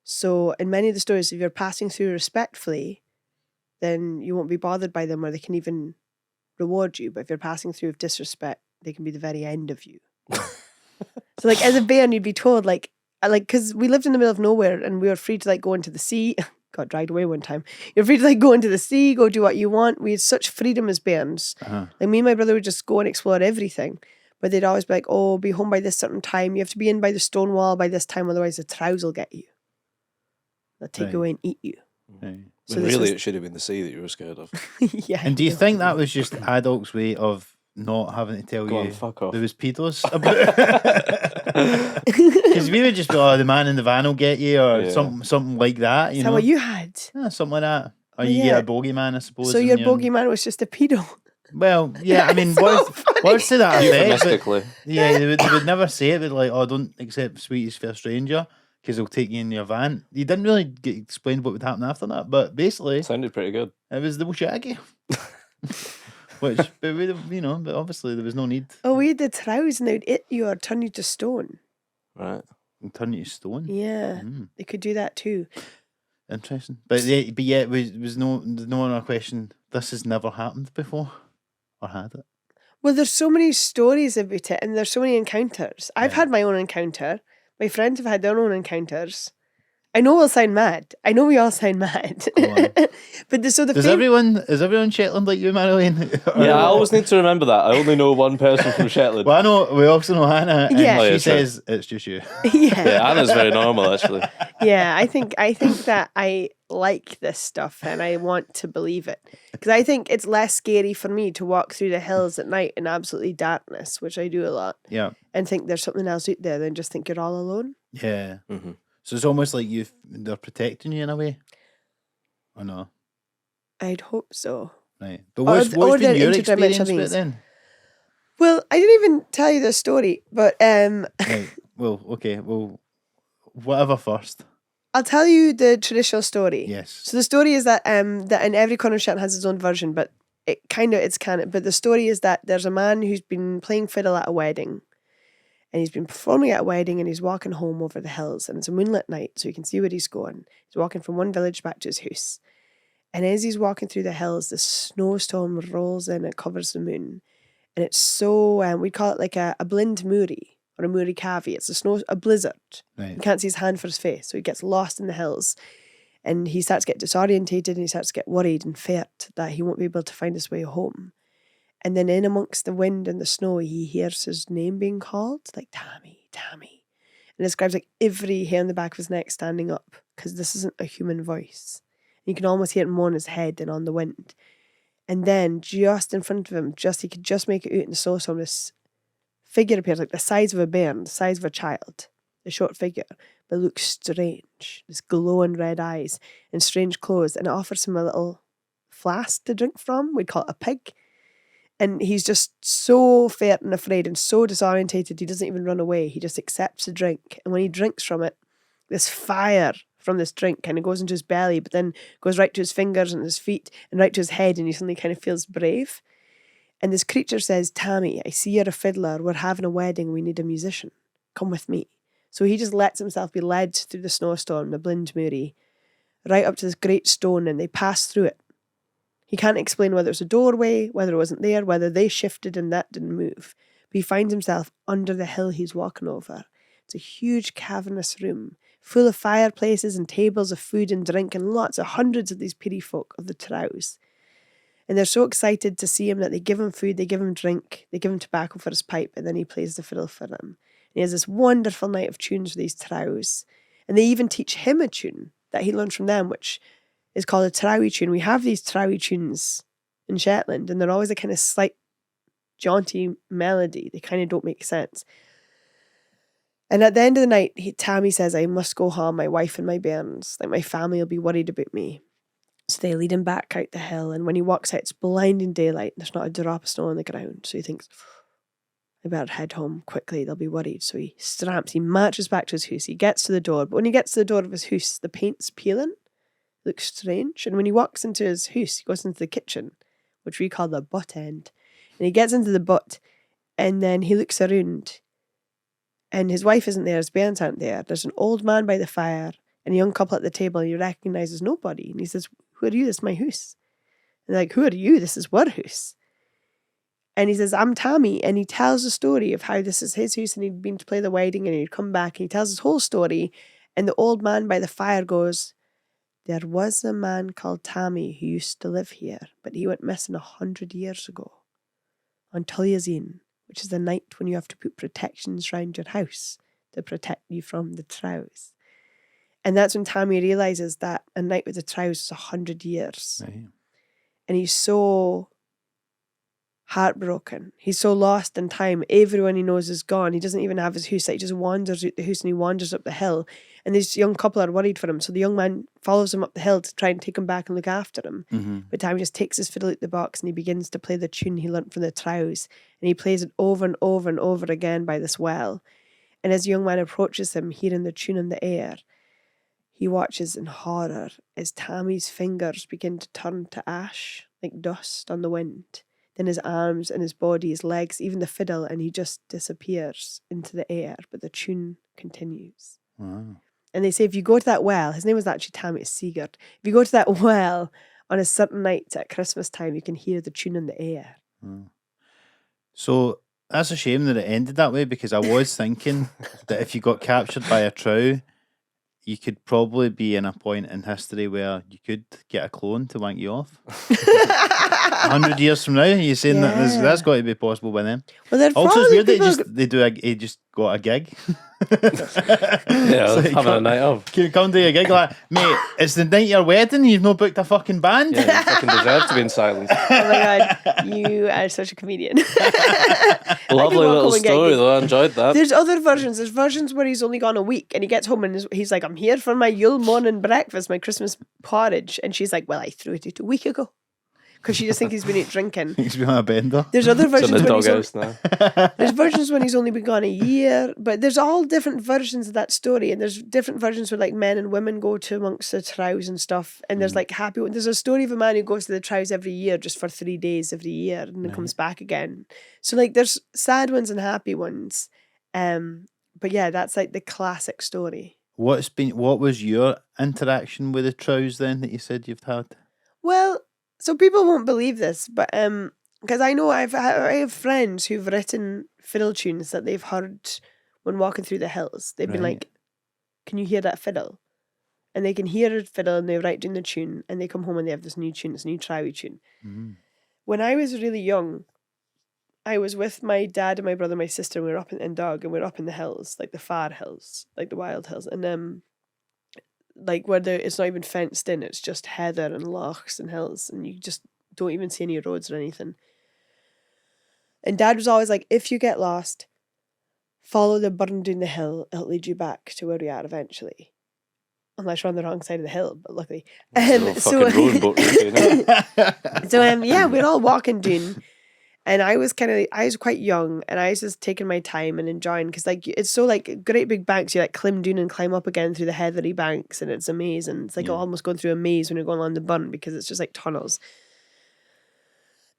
So in many of the stories, if you're passing through respectfully, then you won't be bothered by them or they can even reward you. But if you're passing through with disrespect, they can be the very end of you. So like as a bairn, you'd be told like because we lived in the middle of nowhere and we were free to like go into the sea. Got dragged away one time. You're free to like go into the sea, go do what you want. We had such freedom as bairns. Uh-huh. Like me and my brother would just go and explore everything. But they'd always be like, oh, be home by this certain time. You have to be in by the stone wall by this time, otherwise the Trows will get you. They'll take you Right. away and eat you. Right. So When this really was- it should have been the sea that you were scared of. Yeah. And do you think that was just adults' way of not having to tell Go you on, fuck off. there was pedos about? Because we would just be, oh, the man in the van will get you, or Yeah. something like that. You Is that know, what you had? yeah, something like that. Or Oh, you yeah. get a bogeyman, I suppose. So and your you're- bogeyman was just a pedo. Well, yeah, I mean, It's so funny. words to that effect. But Euphemistically. yeah, they would never say it. They'd like, oh, don't accept sweeties for a stranger because they'll take you in your van. You didn't really get explained what would happen after that, but basically, Sounded pretty good. it was the shaggy. Which, but we, but obviously there was no need Oh, we had the Trows and they'd eat you or turn you to stone. Right. to turn you to stone. Yeah, Mm, they could do that too. interesting. But yeah, it was no other question. This has never happened before, or had it? Well, there's so many stories about it and there's so many encounters. I've Yeah. had my own encounter. My friends have had their own encounters. I know we'll sound mad. I know we all sound mad. Go on. But so the Is everyone Shetland like you, Marjolein? Yeah, I always need to remember that. I only know one person from Shetland. Well, I know. We also know Hannah. And Yeah. Oh, she yeah, true. says it's just you. Yeah, Anna's very normal, actually. Yeah, I think that I like this stuff and I want to believe it because I think it's less scary for me to walk through the hills at night in absolutely darkness, which I do a lot, Yeah, and think there's something else out there than just think you're all alone. yeah. hmm So it's almost like they're protecting you in a way. I know, I'd hope so. right? But Or what's they're been your interdimensional experience with it beings. then? Well, I didn't even tell you the story, but Right. Well, okay. Well, whatever first. I'll tell you the traditional story. Yes. So the story is that that in every corner of Shetland has its own version, but it's canon. But the story is that there's a man who's been playing fiddle at a wedding, and he's been performing at a wedding, and he's walking home over the hills, and it's a moonlit night, so you can see where he's going. He's walking from one village back to his house, and as he's walking through the hills, the snowstorm rolls in, it covers the moon, and it's so we call it like a blind moorie or a moorie cavie. It's a blizzard. Right. You can't see his hand for his face, so he gets lost in the hills. And he starts to get disorientated and he starts to get worried and feared that he won't be able to find his way home. And then in amongst the wind and the snow, he hears his name being called, like Tammy, Tammy. And it describes like every hair on the back of his neck standing up, because this isn't a human voice. You can almost hear it more on his head than on the wind. And then just in front of him, he could just make it out in the snowstorm, this figure appears like the size of a bairn, the size of a child, a short figure, but looks strange. This glowing red eyes and strange clothes, and it offers him a little flask to drink from. We'd call it a pig. And he's just so feared and afraid and so disorientated, he doesn't even run away. He just accepts the drink. And when he drinks from it, this fire from this drink kind of goes into his belly, but then goes right to his fingers and his feet and right to his head, and he suddenly kind of feels brave. And this creature says, Tammy, I see you're a fiddler. We're having a wedding. We need a musician. Come with me. So he just lets himself be led through the snowstorm, the blind moorie, right up to this great stone, and they pass through it. He can't explain whether it's a doorway, whether it wasn't there, whether they shifted and that didn't move. But he finds himself under the hill he's walking over. It's a huge cavernous room, full of fireplaces and tables of food and drink, and hundreds of these pity folk of the Trows. And they're so excited to see him that they give him food, they give him drink, they give him tobacco for his pipe, and then he plays the fiddle for them. And he has this wonderful night of tunes with these Trows. And they even teach him a tune that he learned from them, which is called a Trowie tune. We have these Trowie tunes in Shetland, and they're always a kind of slight jaunty melody. They kind of don't make sense. And at the end of the night, Tammy says, I must go home, my wife and my bairns. Like, my family will be worried about me. So they lead him back out the hill, and when he walks out, it's blinding daylight. There's not a drop of snow on the ground. So he thinks, I better head home quickly, they'll be worried. So he marches back to his house. He gets to the door, but when he gets to the door of his house, the paint's peeling. Looks strange. And when he walks into his house, he goes into the kitchen, which we call the butt end. And he gets into the butt, and then he looks around, and his wife isn't there, his bairns aren't there. There's an old man by the fire and a young couple at the table, and he recognises nobody. And he says, who are you? This is my house. And they're like, who are you? This is our house. And he says, I'm Tammy. And he tells the story of how this is his house and he'd been to play the wedding and he'd come back. And he tells his whole story. And the old man by the fire goes, there was a man called Tammy who used to live here, but he went missing 100 years ago. On Tullyazeen, which is the night when you have to put protections around your house to protect you from the Trows. And that's when Tammy realises that a night with the Trows is 100 years. Right. And he's so heartbroken. He's so lost in time. Everyone he knows is gone. He doesn't even have his house. He just wanders out the house and he wanders up the hill. And this young couple are worried for him. So the young man follows him up the hill to try and take him back and look after him. Mm-hmm. But Tammy just takes his fiddle out the box and he begins to play the tune he learnt from the Trows. And he plays it over and over and over again by this well. And as the young man approaches him, hearing the tune in the air, he watches in horror as Tammy's fingers begin to turn to ash, like dust on the wind. Then his arms and his body, his legs, even the fiddle, and he just disappears into the air. But the tune continues. Wow. And they say if you go to that well, his name was actually Tammy Sigurd. If you go to that well on a certain night at Christmas time, you can hear the tune in the air. Oh. So that's a shame that it ended that way, because I was thinking that if you got captured by a trow, you could probably be in a point in history where you could get a clone to wank you off. 100 years from now, you're saying that that's got to be possible by then. Well, they're Also, it's weird that people he just got a gig. Yeah, So having a night off. Can you come to a gig like, mate, it's the night of your wedding, you've not booked a fucking band? Yeah, you fucking deserve to be in silence. Oh my God, you are such a comedian. Lovely little story though, I enjoyed that. There's other versions. There's versions where he's only gone a week and he gets home and he's like, I'm here for my Yule morning breakfast, my Christmas porridge. And she's like, well, I threw it out a week ago. Because she just thinks he's been out drinking. He's been on a bender. There's other It's in versions the when he's doghouse now. there's versions when he's only been gone a year, but there's all different versions of that story, and there's different versions where like men and women go to amongst the Trows and stuff, and there's like happy. There's a story of a man who goes to the Trows every year just for 3 days every year, and then comes back again. So like there's sad ones and happy ones, but yeah, that's like the classic story. What was your interaction with the Trows then that you said you've had? Well, so people won't believe this, but because I know I have friends who've written fiddle tunes that they've heard when walking through the hills. They've been Right. like, "Can you hear that fiddle?" And they can hear a fiddle and they write down the tune, and they come home and they have this new tune, this new Trowy tune. Mm. When I was really young, I was with my dad and my brother and my sister, and we were up in Dog, and we were up in the hills, like the far hills, like the wild hills, and like where it's not even fenced in, it's just heather and lochs and hills, and you just don't even see any roads or anything. And Dad was always like, if you get lost, follow the burn down the hill, it'll lead you back to where we are eventually. Unless you're on the wrong side of the hill, but luckily. Fucking rowing boat route, you know? So yeah, we're all walking down. And I was quite young, and I was just taking my time and enjoying, because like it's so like great big banks. You like climb down and climb up again through the heathery banks, and it's amazing. It's like almost going through a maze when you're going along the burn, because it's just like tunnels.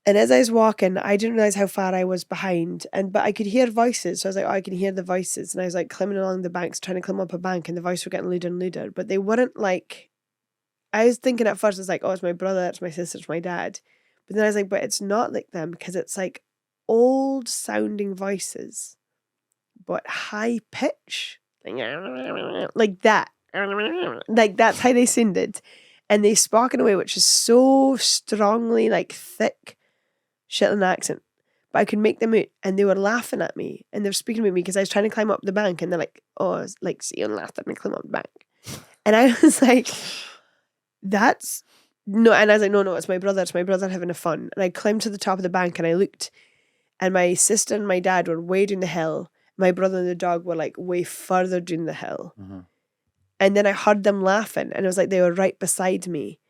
And as I was walking, I didn't realize how far I was behind, but I could hear voices. So I was like, oh, I can hear the voices, and I was like climbing along the banks, trying to climb up a bank, and the voices were getting louder and louder, but they weren't like. I was thinking at first, it's like, oh, it's my brother, it's my sister, it's my dad. But then I was like, but it's not like them, because it's like old sounding voices, but high pitch, like that. Like that's how they sounded. And they spoke in a way which is so strongly like thick Shetland accent. But I could make them out, and they were laughing at me, and they were speaking with me because I was trying to climb up the bank, and they're like, oh, it's like, see you laughed at me climb up the bank. And I was like, that's no, and I was like, no, it's my brother having a fun. And I climbed to the top of the bank and I looked, and my sister and my dad were way down the hill. My brother and the dog were like way further down the hill. Mm-hmm. And then I heard them laughing, and it was like they were right beside me.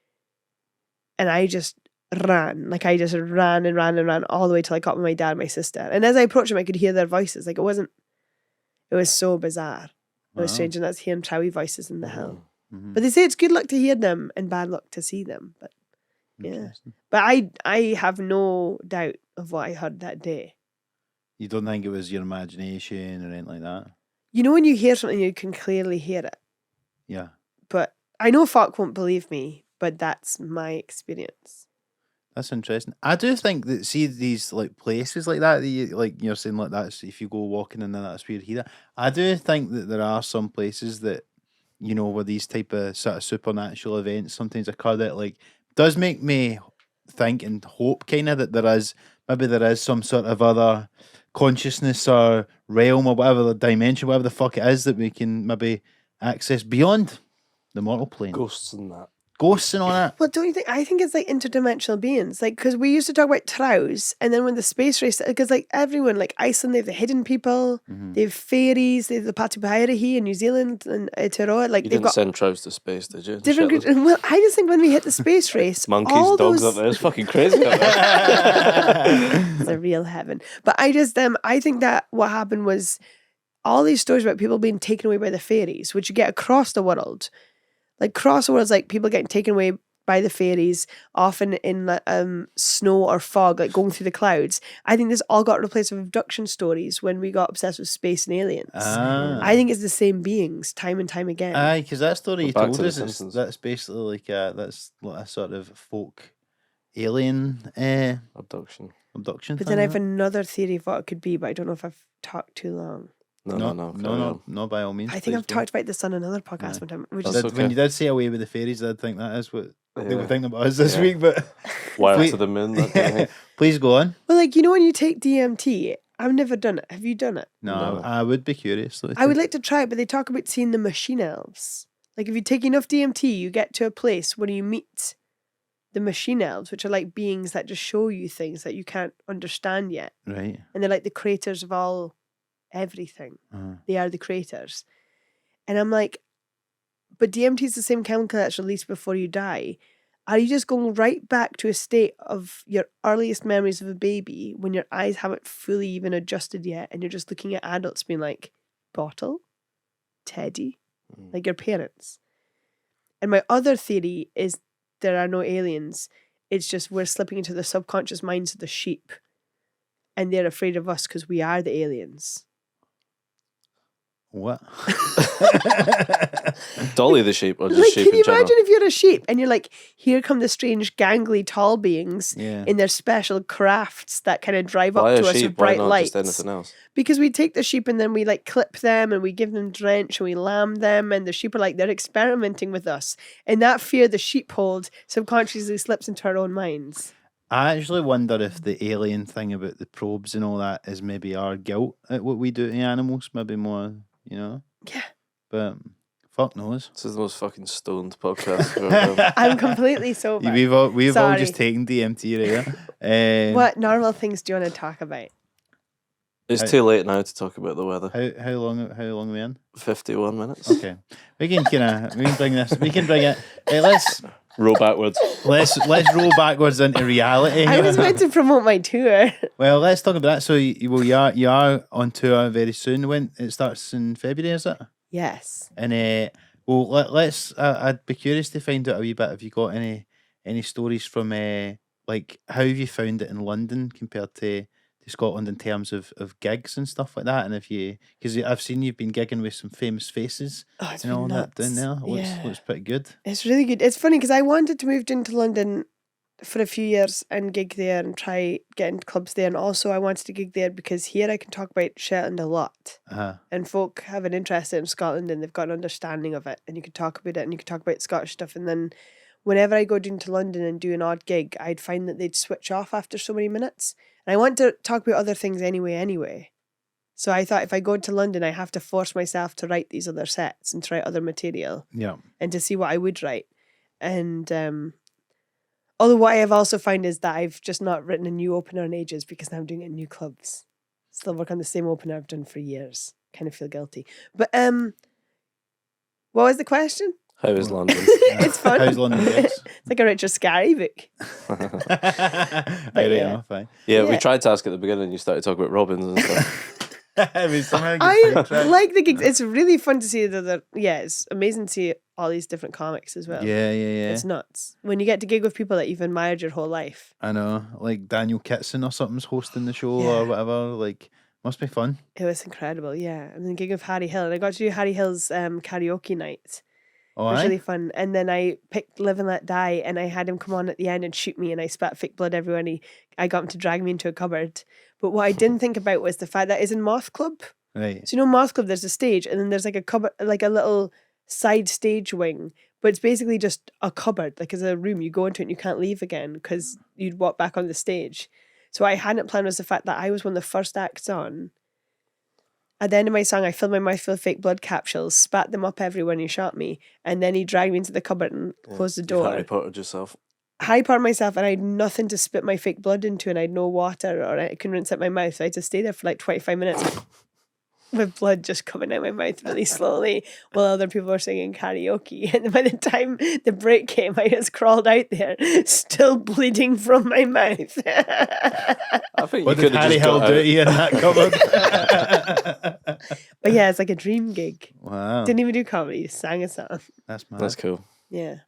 And I just ran. Like I just ran and ran and ran all the way till I caught my dad and my sister. And as I approached them, I could hear their voices. Like it was so bizarre. It was strange, and that's hearing Trowy voices in the hill. Mm-hmm. But they say it's good luck to hear them and bad luck to see them. But yeah. But I have no doubt of what I heard that day. You don't think it was your imagination or anything like that? You know when you hear something, you can clearly hear it. Yeah. But I know folk won't believe me, but that's my experience. That's interesting. I do think that, see, these like places like that like you're saying, like that's if you go walking in that's weird here. I do think that there are some places that, you know, where these type of sort of supernatural events sometimes occur that like does make me think and hope kind of that there is some sort of other consciousness or realm or whatever the dimension, whatever the fuck it is that we can maybe access beyond the mortal plane. Ghosts and that. Ghosts and all that. Well, don't you think? I think it's like interdimensional beings. Like, because we used to talk about Trows, and then when the space race, because like everyone, like Iceland, they have the hidden people, they have fairies, they have the Patupairahi in New Zealand and Aotearoa. Like, You they've didn't got send Trows to space, did you? different Shetland? groups. Well, I just think when we hit the space race, Monkeys, all dogs those, up there. It's fucking crazy up there. it's a real heaven. But I just, I think that what happened was all these stories about people being taken away by the fairies, which you get across the world. Like, across the world, like people getting taken away by the fairies, often in snow or fog, like going through the clouds. I think this all got replaced with abduction stories when we got obsessed with space and aliens. I think it's the same beings time and time again. Aye, because that story you Back told to The us, Simpsons. that's basically like that's like a sort of folk alien Abduction. abduction But thing. then I have another theory of what it could be, but I don't know if I've talked too long. No, by all means. I think please I've go. talked about this on another podcast one time. Which That's is, When okay. you did say away with the fairies, I'd think that is what they were Yeah. thinking about us this Yeah. week. But Wild Wait. to the moon. That kind of thing. please go on. well, like, you know, when you take DMT, I've never done it. Have you done it? No, No. I would be curious. Though, I would like to try it, but they talk about seeing the machine elves. Like, if you take enough DMT, you get to a place where you meet the machine elves, which are like beings that just show you things that you can't understand yet. Right. And they're like the creators of all everything. They are the creators. And I'm like, but DMT is the same chemical that's released before you die. Are you just going right back to a state of your earliest memories of a baby when your eyes haven't fully even adjusted yet and you're just looking at adults being like, bottle? Teddy? Like your parents. And my other theory is there are no aliens. It's just we're slipping into the subconscious minds of the sheep. And they're afraid of us because we are the aliens. What? Dolly the sheep or just Like, sheep can you in general? imagine if you're a sheep and you're like, here come the strange, gangly, tall beings Yeah. in their special crafts that kind of drive Why up a to us sheep? with Why bright not lights? just anything else? Because we take the sheep and then we like clip them and we give them drench and we lamb them, and the sheep are like, they're experimenting with us. And that fear the sheep hold subconsciously slips into our own minds. I actually wonder if the alien thing about the probes and all that is maybe our guilt at what we do to animals, maybe more, you know? Yeah. But fuck knows. This is the most fucking stoned podcast we've ever done. I'm completely sober. We've all Sorry. just taken DMT right there. What normal things do you want to talk about? It's too late now to talk about the weather. How long are we in? 51 minutes. Okay. We can bring this. We can bring it. Hey, let's Roll backwards. roll backwards into reality. I was meant to promote my tour. Well, let's talk about that. So you are on tour very soon. When it starts in February, is it? Yes. And let's. I'd be curious to find out a wee bit. Have you got any stories from like how have you found it in London compared to Scotland in terms of gigs and stuff like that? And if you, because I've seen you've been gigging with some famous faces Oh, it's and all been that down nuts. there. Yeah. Looks pretty good. It's really good. It's funny because I wanted to move into London for a few years and gig there and try getting clubs there. And also I wanted to gig there because here I can talk about Shetland a lot. And folk have an interest in Scotland and they've got an understanding of it. And you can talk about it and you can talk about Scottish stuff. And then whenever I go down to London and do an odd gig, I'd find that they'd switch off after so many minutes. And I want to talk about other things anyway. So I thought if I go to London, I have to force myself to write these other sets and try other material Yeah. and to see what I would write. And although what I have also found is that I've just not written a new opener in ages because now I'm doing it in new clubs. Still work on the same opener I've done for years. Kind of feel guilty. But what was the question? How is London? It's fun. How's London gigs? It's like a Richard Scarry book. Right yeah. enough, aye. Yeah, we Yeah. tried to ask at the beginning. You started talking about Robins and stuff. I mean, somehow I like the gigs. It's really fun to see it's amazing to see all these different comics as well. Yeah. It's nuts. When you get to gig with people that you've admired your whole life. I know, like Daniel Kitson or something's hosting the show Yeah. or whatever. Like, must be fun. It was incredible, yeah. And then gig with Harry Hill. And I got to do Harry Hill's karaoke night. Oh, It was aye? really fun. And then I picked Live and Let Die and I had him come on at the end and shoot me and I spat fake blood everywhere and I got him to drag me into a cupboard. But what I didn't think about was the fact that it's in Moth Club. Right. So Moth Club, there's a stage and then there's like a cupboard, like a little side stage wing. But it's basically just a cupboard, like it's a room. You go into it and you can't leave again because you'd walk back on the stage. So what I hadn't planned was the fact that I was one of the first acts on. At the end of my song, I filled my mouth full of fake blood capsules, spat them up everywhere, and he shot me. And then he dragged me into the cupboard and closed the door. Harry Pottered yourself. Harry Pottered myself, and I had nothing to spit my fake blood into, and I had no water, or I couldn't rinse out my mouth. So I had to stay there for like 25 minutes with blood just coming out my mouth really slowly while other people were singing karaoke. And by the time the break came, I just crawled out there, still bleeding from my mouth. I think What you did could have Harry just Hill got do out. to you in that cupboard? But yeah, it's like a dream gig. Wow. Didn't even do comedy, sang a song. That's mad. That's cool. Yeah.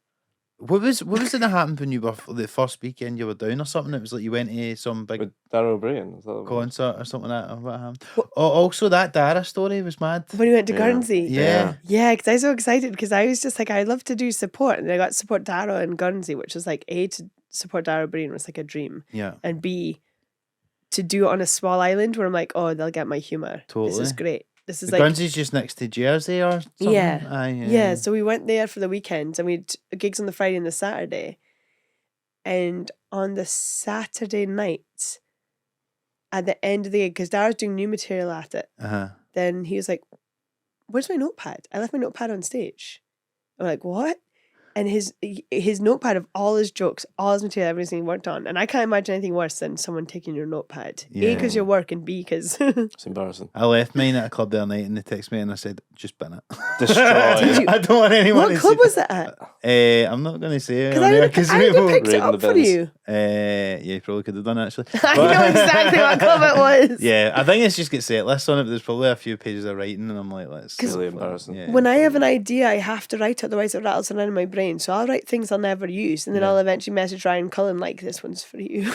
What was it that happened when you were the first weekend you were down or something? It was like you went to some big With Dara Ó Briain. Is that what it was? concert or something like that. Or what happened? Oh, also that Dara story was mad. When we went to Yeah. Guernsey. Yeah. Yeah, because I was so excited because I was just like, I love to do support. And I got to support Dara in Guernsey, which was like, A, to support Dara Ó Briain was like a dream. Yeah. And B, to do it on a small island where I'm like, oh, they'll get my humour. This is Totally. great. This is The like, Guernsey's just next to Jersey or something. Yeah. Aye, yeah. So we went there for the weekend and we had gigs on the Friday and the Saturday. And on the Saturday night, at the end of the gig, because Dara's doing new material at it, Uh-huh. then he was like, where's my notepad? I left my notepad on stage. I'm like, what? And his notepad of all his jokes, all his material, everything he worked on. And I can't imagine anything worse than someone taking your notepad. A, Yeah. because you're working, B, because... It's embarrassing. I left mine at a club the other night and they texted me and I said, just bin it. Destroy. I don't want anyone What to club see was it at? I'm not going to say it. Because on I air would 'cause have people- picked it Raiding up the for bins. you. yeah, you probably could have done it actually. I know exactly what club it was. Yeah, I think it's just got set lists on it, but there's probably a few pages of writing and I'm like, let's... Really embarrassing. Yeah. When I have an idea, I have to write it, otherwise it rattles around in my brain. So I'll write things I'll never use, and then I'll eventually message Ryan Cullen like, this one's for you.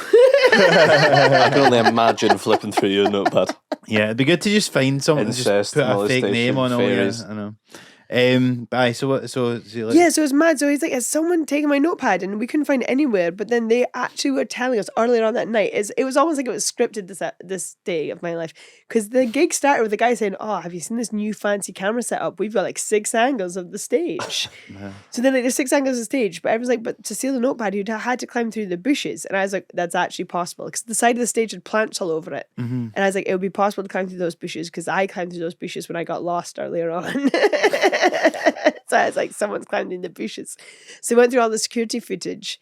I can only imagine flipping through your notepad. Yeah, it'd be good to just find something, just Incest, put a fake name on all molestation, yeah, I know. But aye, so what? So like, Yeah, so it's mad. So he's like, has someone taken my notepad? And we couldn't find it anywhere. But then they actually were telling us earlier on that night. It was almost like it was scripted this day of my life. Because the gig started with the guy saying, oh, have you seen this new fancy camera setup? We've got like 6 angles of the stage. So then like there's 6 angles of the stage. But everyone's like, but to steal the notepad, you'd had to climb through the bushes. And I was like, that's actually possible. Because the side of the stage had plants all over it. And I was like, it would be possible to climb through those bushes because I climbed through those bushes when I got lost earlier on. So I was like, someone's climbed in the bushes. So we went through all the security footage.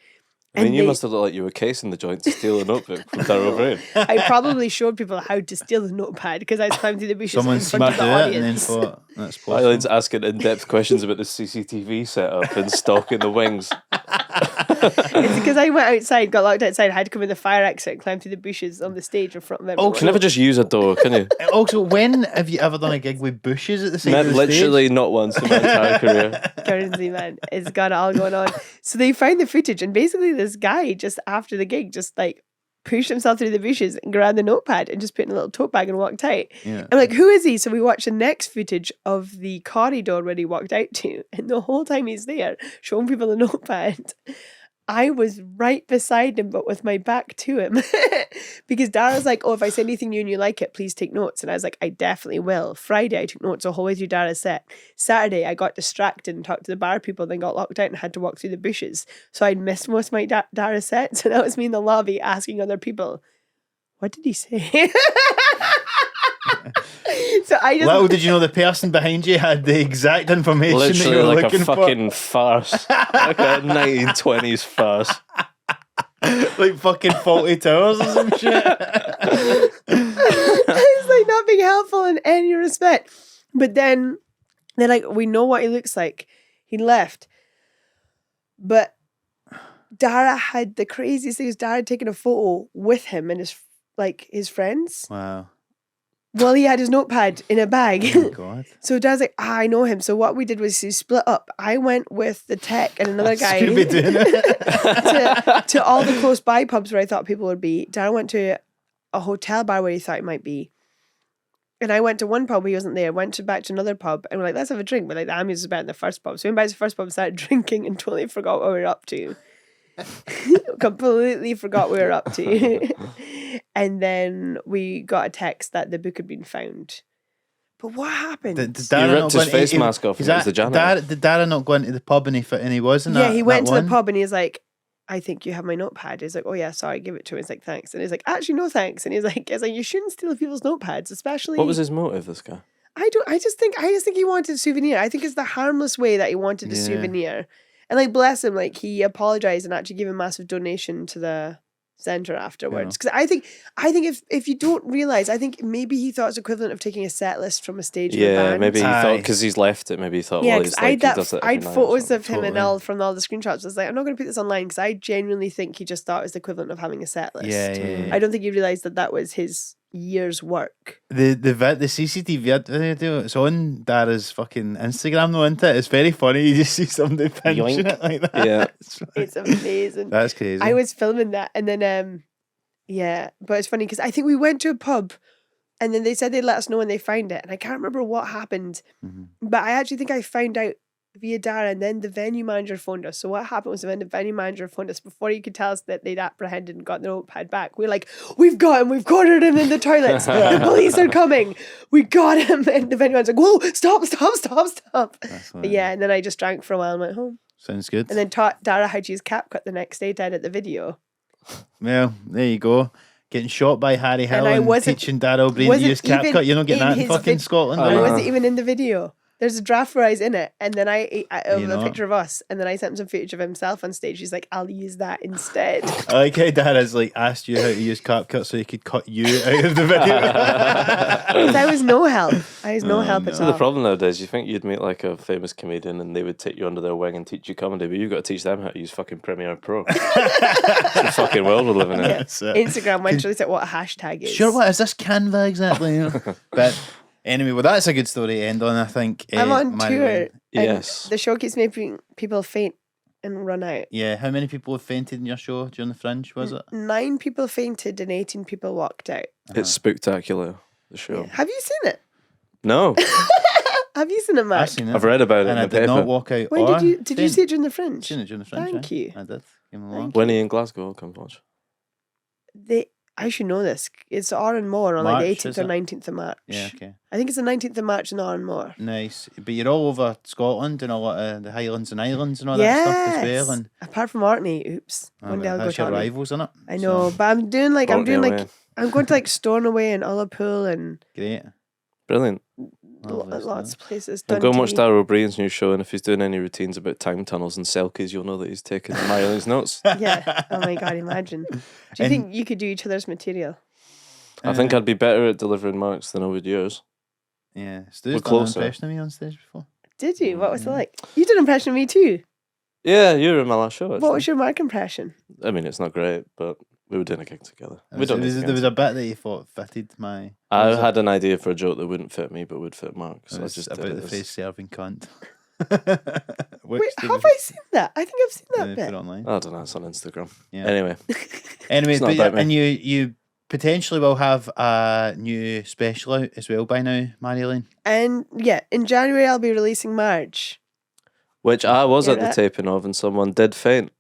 I mean, and you they- must have looked like you were casing the joint to steal a notebook from Dara Ó Briain. I probably showed people how to steal the notepad because I was climbing through the bushes someone in front of smacked the it and then audience. thought that's possible. Eileen's asking in-depth questions about the CCTV setup and stalking the wings. It's because I went outside, got locked outside, had to come in the fire exit and climb through the bushes on the stage in front of everyone. You can never just use a door, can you? Also, when have you ever done a gig with bushes at the side Not, of the literally not once in my entire career. Guernsey, man. It's got it all going on. So they found the footage, and basically this guy just after the gig just like pushed himself through the bushes and grabbed the notepad and just put it in a little tote bag and walked out. Yeah. I'm like, who is he? So we watched the next footage of the corridor where he walked out to, and the whole time he's there showing people the notepad, I was right beside him, but with my back to him. Because Dara's like, oh, if I say anything new and you like it, please take notes. And I was like, I definitely will. Friday, I took notes the whole way through Dara's set. Saturday, I got distracted and talked to the bar people, then got locked out and had to walk through the bushes. So I'd missed most of my Dara set. So that was me in the lobby asking other people, what did he say? So I just... Little did you know the person behind you had the exact information that you Literally were like looking a fucking farce. Like a 1920s farce. for. Like fucking Faulty Towers or some shit. It's like not being helpful in any respect. But then they're like, we know what he looks like. He left. But Dara had the craziest thing. Dara had taken a photo with him and his friends. Wow. Well, he had his notepad in a bag. Oh my God. So Dara's like, I know him. So what we did was we split up. I went with the tech and another guy Should be doing it. to all the close by pubs where I thought people would be. Dara went to a hotel bar where he thought he might be. And I went to one pub where he wasn't there. Went back to another pub and we're like, let's have a drink. But like the ambience was better in the first pub. So we went back to the first pub and started drinking and totally forgot what we were up to. Completely forgot what we were up to. And then we got a text that the book had been found. But what happened? Did He Dara ripped not his go face into- mask off is and it was that- the janitor. Did Dara not go into the pub and he was in that? Yeah, he went that to the one? pub and he was like, I think you have my notepad. He's like, oh yeah, sorry, give it to him. He's like, thanks. And he's like, actually, no thanks. And he's like, you shouldn't steal people's notepads, especially. What was his motive, this guy? I just think he wanted a souvenir. I think it's the harmless way that he wanted a souvenir. And like, bless him, like he apologized and actually gave a massive donation to the centre afterwards. Because I think if you don't realise, I think maybe he thought it's equivalent of taking a set list from a stage of a band. Maybe he thought, because he's left it, maybe he thought, well, he's like, he does it every I'd night photos of him Totally. and all from all the screenshots. I was like, I'm not going to put this online because I genuinely think he just thought it was the equivalent of having a set list. Yeah. I don't think he realised that was his year's work. The CCTV video, it's on Dara's fucking Instagram though, isn't it? It's very funny. You just see somebody pinching Yoink. it like that. Yeah. It's amazing. That's crazy. I was filming that and then but it's funny because I think we went to a pub and then they said they'd let us know when they find it, and I can't remember what happened, but I actually think I found out via Dara, and then the venue manager phoned us. So what happened was when the venue manager phoned us, before he could tell us that they'd apprehended and got the notepad back, we were like, we've got him, we've cornered him in the toilets, the police are coming, we got him. And the venue manager's like, whoa, stop. But yeah, and then I just drank for a while and went home. Sounds good. And then taught Dara how to use CapCut the next day to edit the video. Well, there you go. Getting shot by Harry Hill I and wasn't- teaching Dara Ó Briain to use CapCut. You're not getting in that in his fucking Scotland. I are you? wasn't even in the video. There's a draft where I was in it, and then I You know. a picture of us, and then I sent him some footage of himself on stage. He's like, I'll use that instead. I like how Dara's like asked you how to use CapCut so he could cut you out of the video. 'Cause I was no help. I was no help at So all. the problem nowadays, you think you'd meet like a famous comedian and they would take you under their wing and teach you comedy, but you've got to teach them how to use fucking Premiere Pro. It's the fucking world we're living in. That's it. Instagram went to look at what a hashtag is. Sure, what is this Canva exactly? But anyway, well, that's a good story to end on, I think. I'm on Marjolein. tour. And Yes. the show keeps making people faint and run out. Yeah, how many people have fainted in your show during the Fringe, was it? 9 people fainted and 18 people walked out. It's spectacular, the show. Have you seen it? No, Have you seen it, Mark? I've seen it. I've read about it and in I the did not paper. walk out. When or did you faint. see it during the Fringe? Seen it during the Fringe. Thank you. I did. Came along. Winnie in Glasgow, I'll come watch. I should know this. It's on More on like March, the is 18th or it? 19th of March. Yeah, okay. I think it's the 19th of March and on More. Nice. But you're all over Scotland and a lot of the Highlands and Islands and all that stuff as well. And Apart from Orkney, oops. One day I'll go that's to your Orkney. rivals, isn't it? I know, but I'm doing Orkney away. I'm going to like Stornoway and Ullapool and Great. Brilliant. lots of places. I'll go and watch Dundee. Dara Ó Briain's new show, and if he's doing any routines about time tunnels and selkies, you'll know that he's taking Marjoleine's notes. Yeah. Oh my god, imagine. Do you think you could do each other's material? I think I'd be better at delivering marks than I would yours. Yeah. We're Stu's done an closer. impression of me on stage before. Did you? What was it like? You did an impression of me too. Yeah, you were in my last show. Actually. What was your Mark impression? I mean, it's not great, but we were doing a gig together. There We don't. was, need to there was get a bit that you thought fitted my... I was it? had an idea for a joke that wouldn't fit me, but would fit Mark. It So I was just about did the it. phrase serving cunt. Wait, have I seen that? I think I've seen that Put bit. it online. I don't know. It's on Instagram. Yeah. Anyway, Anyway, It's not but, about me. and you potentially will have a new special out as well by now, Marjolein. And yeah, in January I'll be releasing March. which I was Hear at the that? taping of, and someone did faint,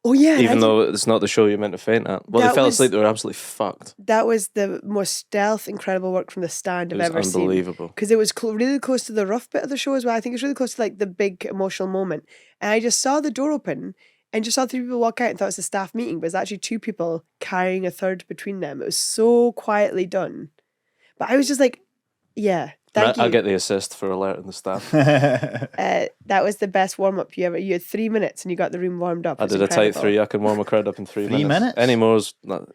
Oh yeah, even though it's not the show you're meant to faint at. Well, That they fell was- asleep. They were absolutely fucked. that was the most stealth, incredible work from the stand It I've was ever seen. unbelievable. Because it was really close to the rough bit of the show as well. I think it's really close to like the big emotional moment. And I just saw the door open and just saw 3 people walk out and thought it was a staff meeting, but it was actually 2 people carrying a third between them. It was so quietly done. But I was just like, yeah, thank you. I get the assist for alerting the staff. That was the best warm up you ever. You had 3 minutes and you got the room warmed up. I It's did a tight incredible. 3. I can warm a crowd up in 3 3 minutes. minutes? Any more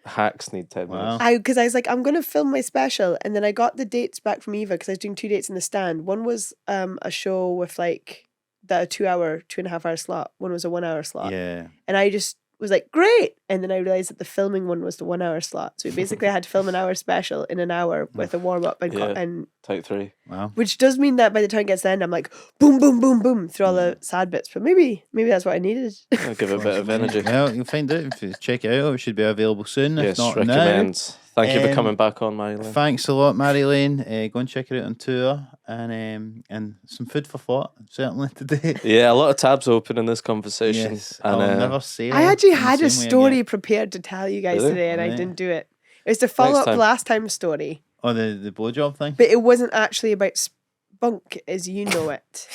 hacks need 10 Wow. minutes. Because I was like, I'm going to film my special. And then I got the dates back from Eva because I was doing 2 dates in the stand. One was a show with like a 2.5 hour slot. One was a 1 hour slot. Yeah. And I just was like, great. And then I realized that the filming one was the 1 hour slot. So basically I had to film an hour special in an hour with a warm up and, Yeah. and Tight 3. Wow. which does mean that by the time it gets to the end, I'm like, boom, boom, boom, boom, through all the sad bits. But maybe that's what I needed. I'll give it a bit of energy. Well, you'll find out if you check it out. It should be available soon. If Yes, not recommend. Thank you for Um, coming back on, Marjolein. now. Thanks a lot, Marjolein. Go and check it out on tour and some food for thought certainly today. Yeah, a lot of tabs open in this conversation. Yes, and I'll never say. I actually in the had a same way story again. prepared to tell you guys Really? today and I Right. didn't do it. It was to follow up time. last time's story, Oh, the blowjob thing. but it wasn't actually about spunk as you know it.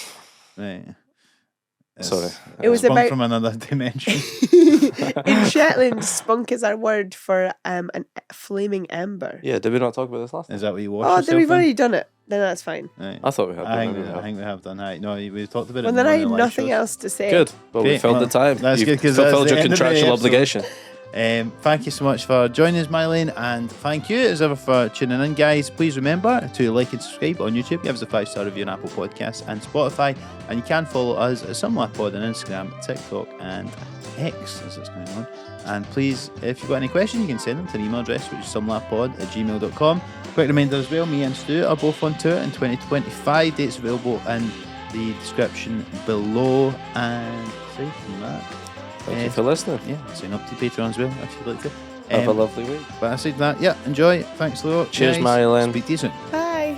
Right. Sorry. It was Spunk about from another dimension. in Shetland. Spunk is our word for a flaming ember. Yeah, did we not talk about this last time? Is that what you watched? Oh, yourself then we've in? already done it. Then that's fine. Right. I thought we had. I but maybe we think haven't. we have done. Right. No, we talked about it. Well, in then one I of have the live nothing shows. else to say. Good. Well, we Great, filled well, the time. that's You've good, 'cause that's fulfilled the your end of the contractual episode. obligation. Thank you so much for joining us, Marjolein, and thank you as ever for tuning in, guys. Please remember to like and subscribe on YouTube. Give us a 5-star review on Apple Podcasts and Spotify, and you can follow us at Some Laugh Pod on Instagram, TikTok, and X as it's going on. And please, if you've got any questions, you can send them to an email address, which is somelaughpod@gmail.com. Quick reminder as well, me and Stu are both on tour in 2025. Dates available in the description below. And aside from that, Thank you for listening. yeah, sign up to Patreon as well if you'd like to. Have a lovely week. But aside from that, yeah, enjoy. Thanks a lot. Cheers, guys. Marjolein. Speak to you soon. Bye.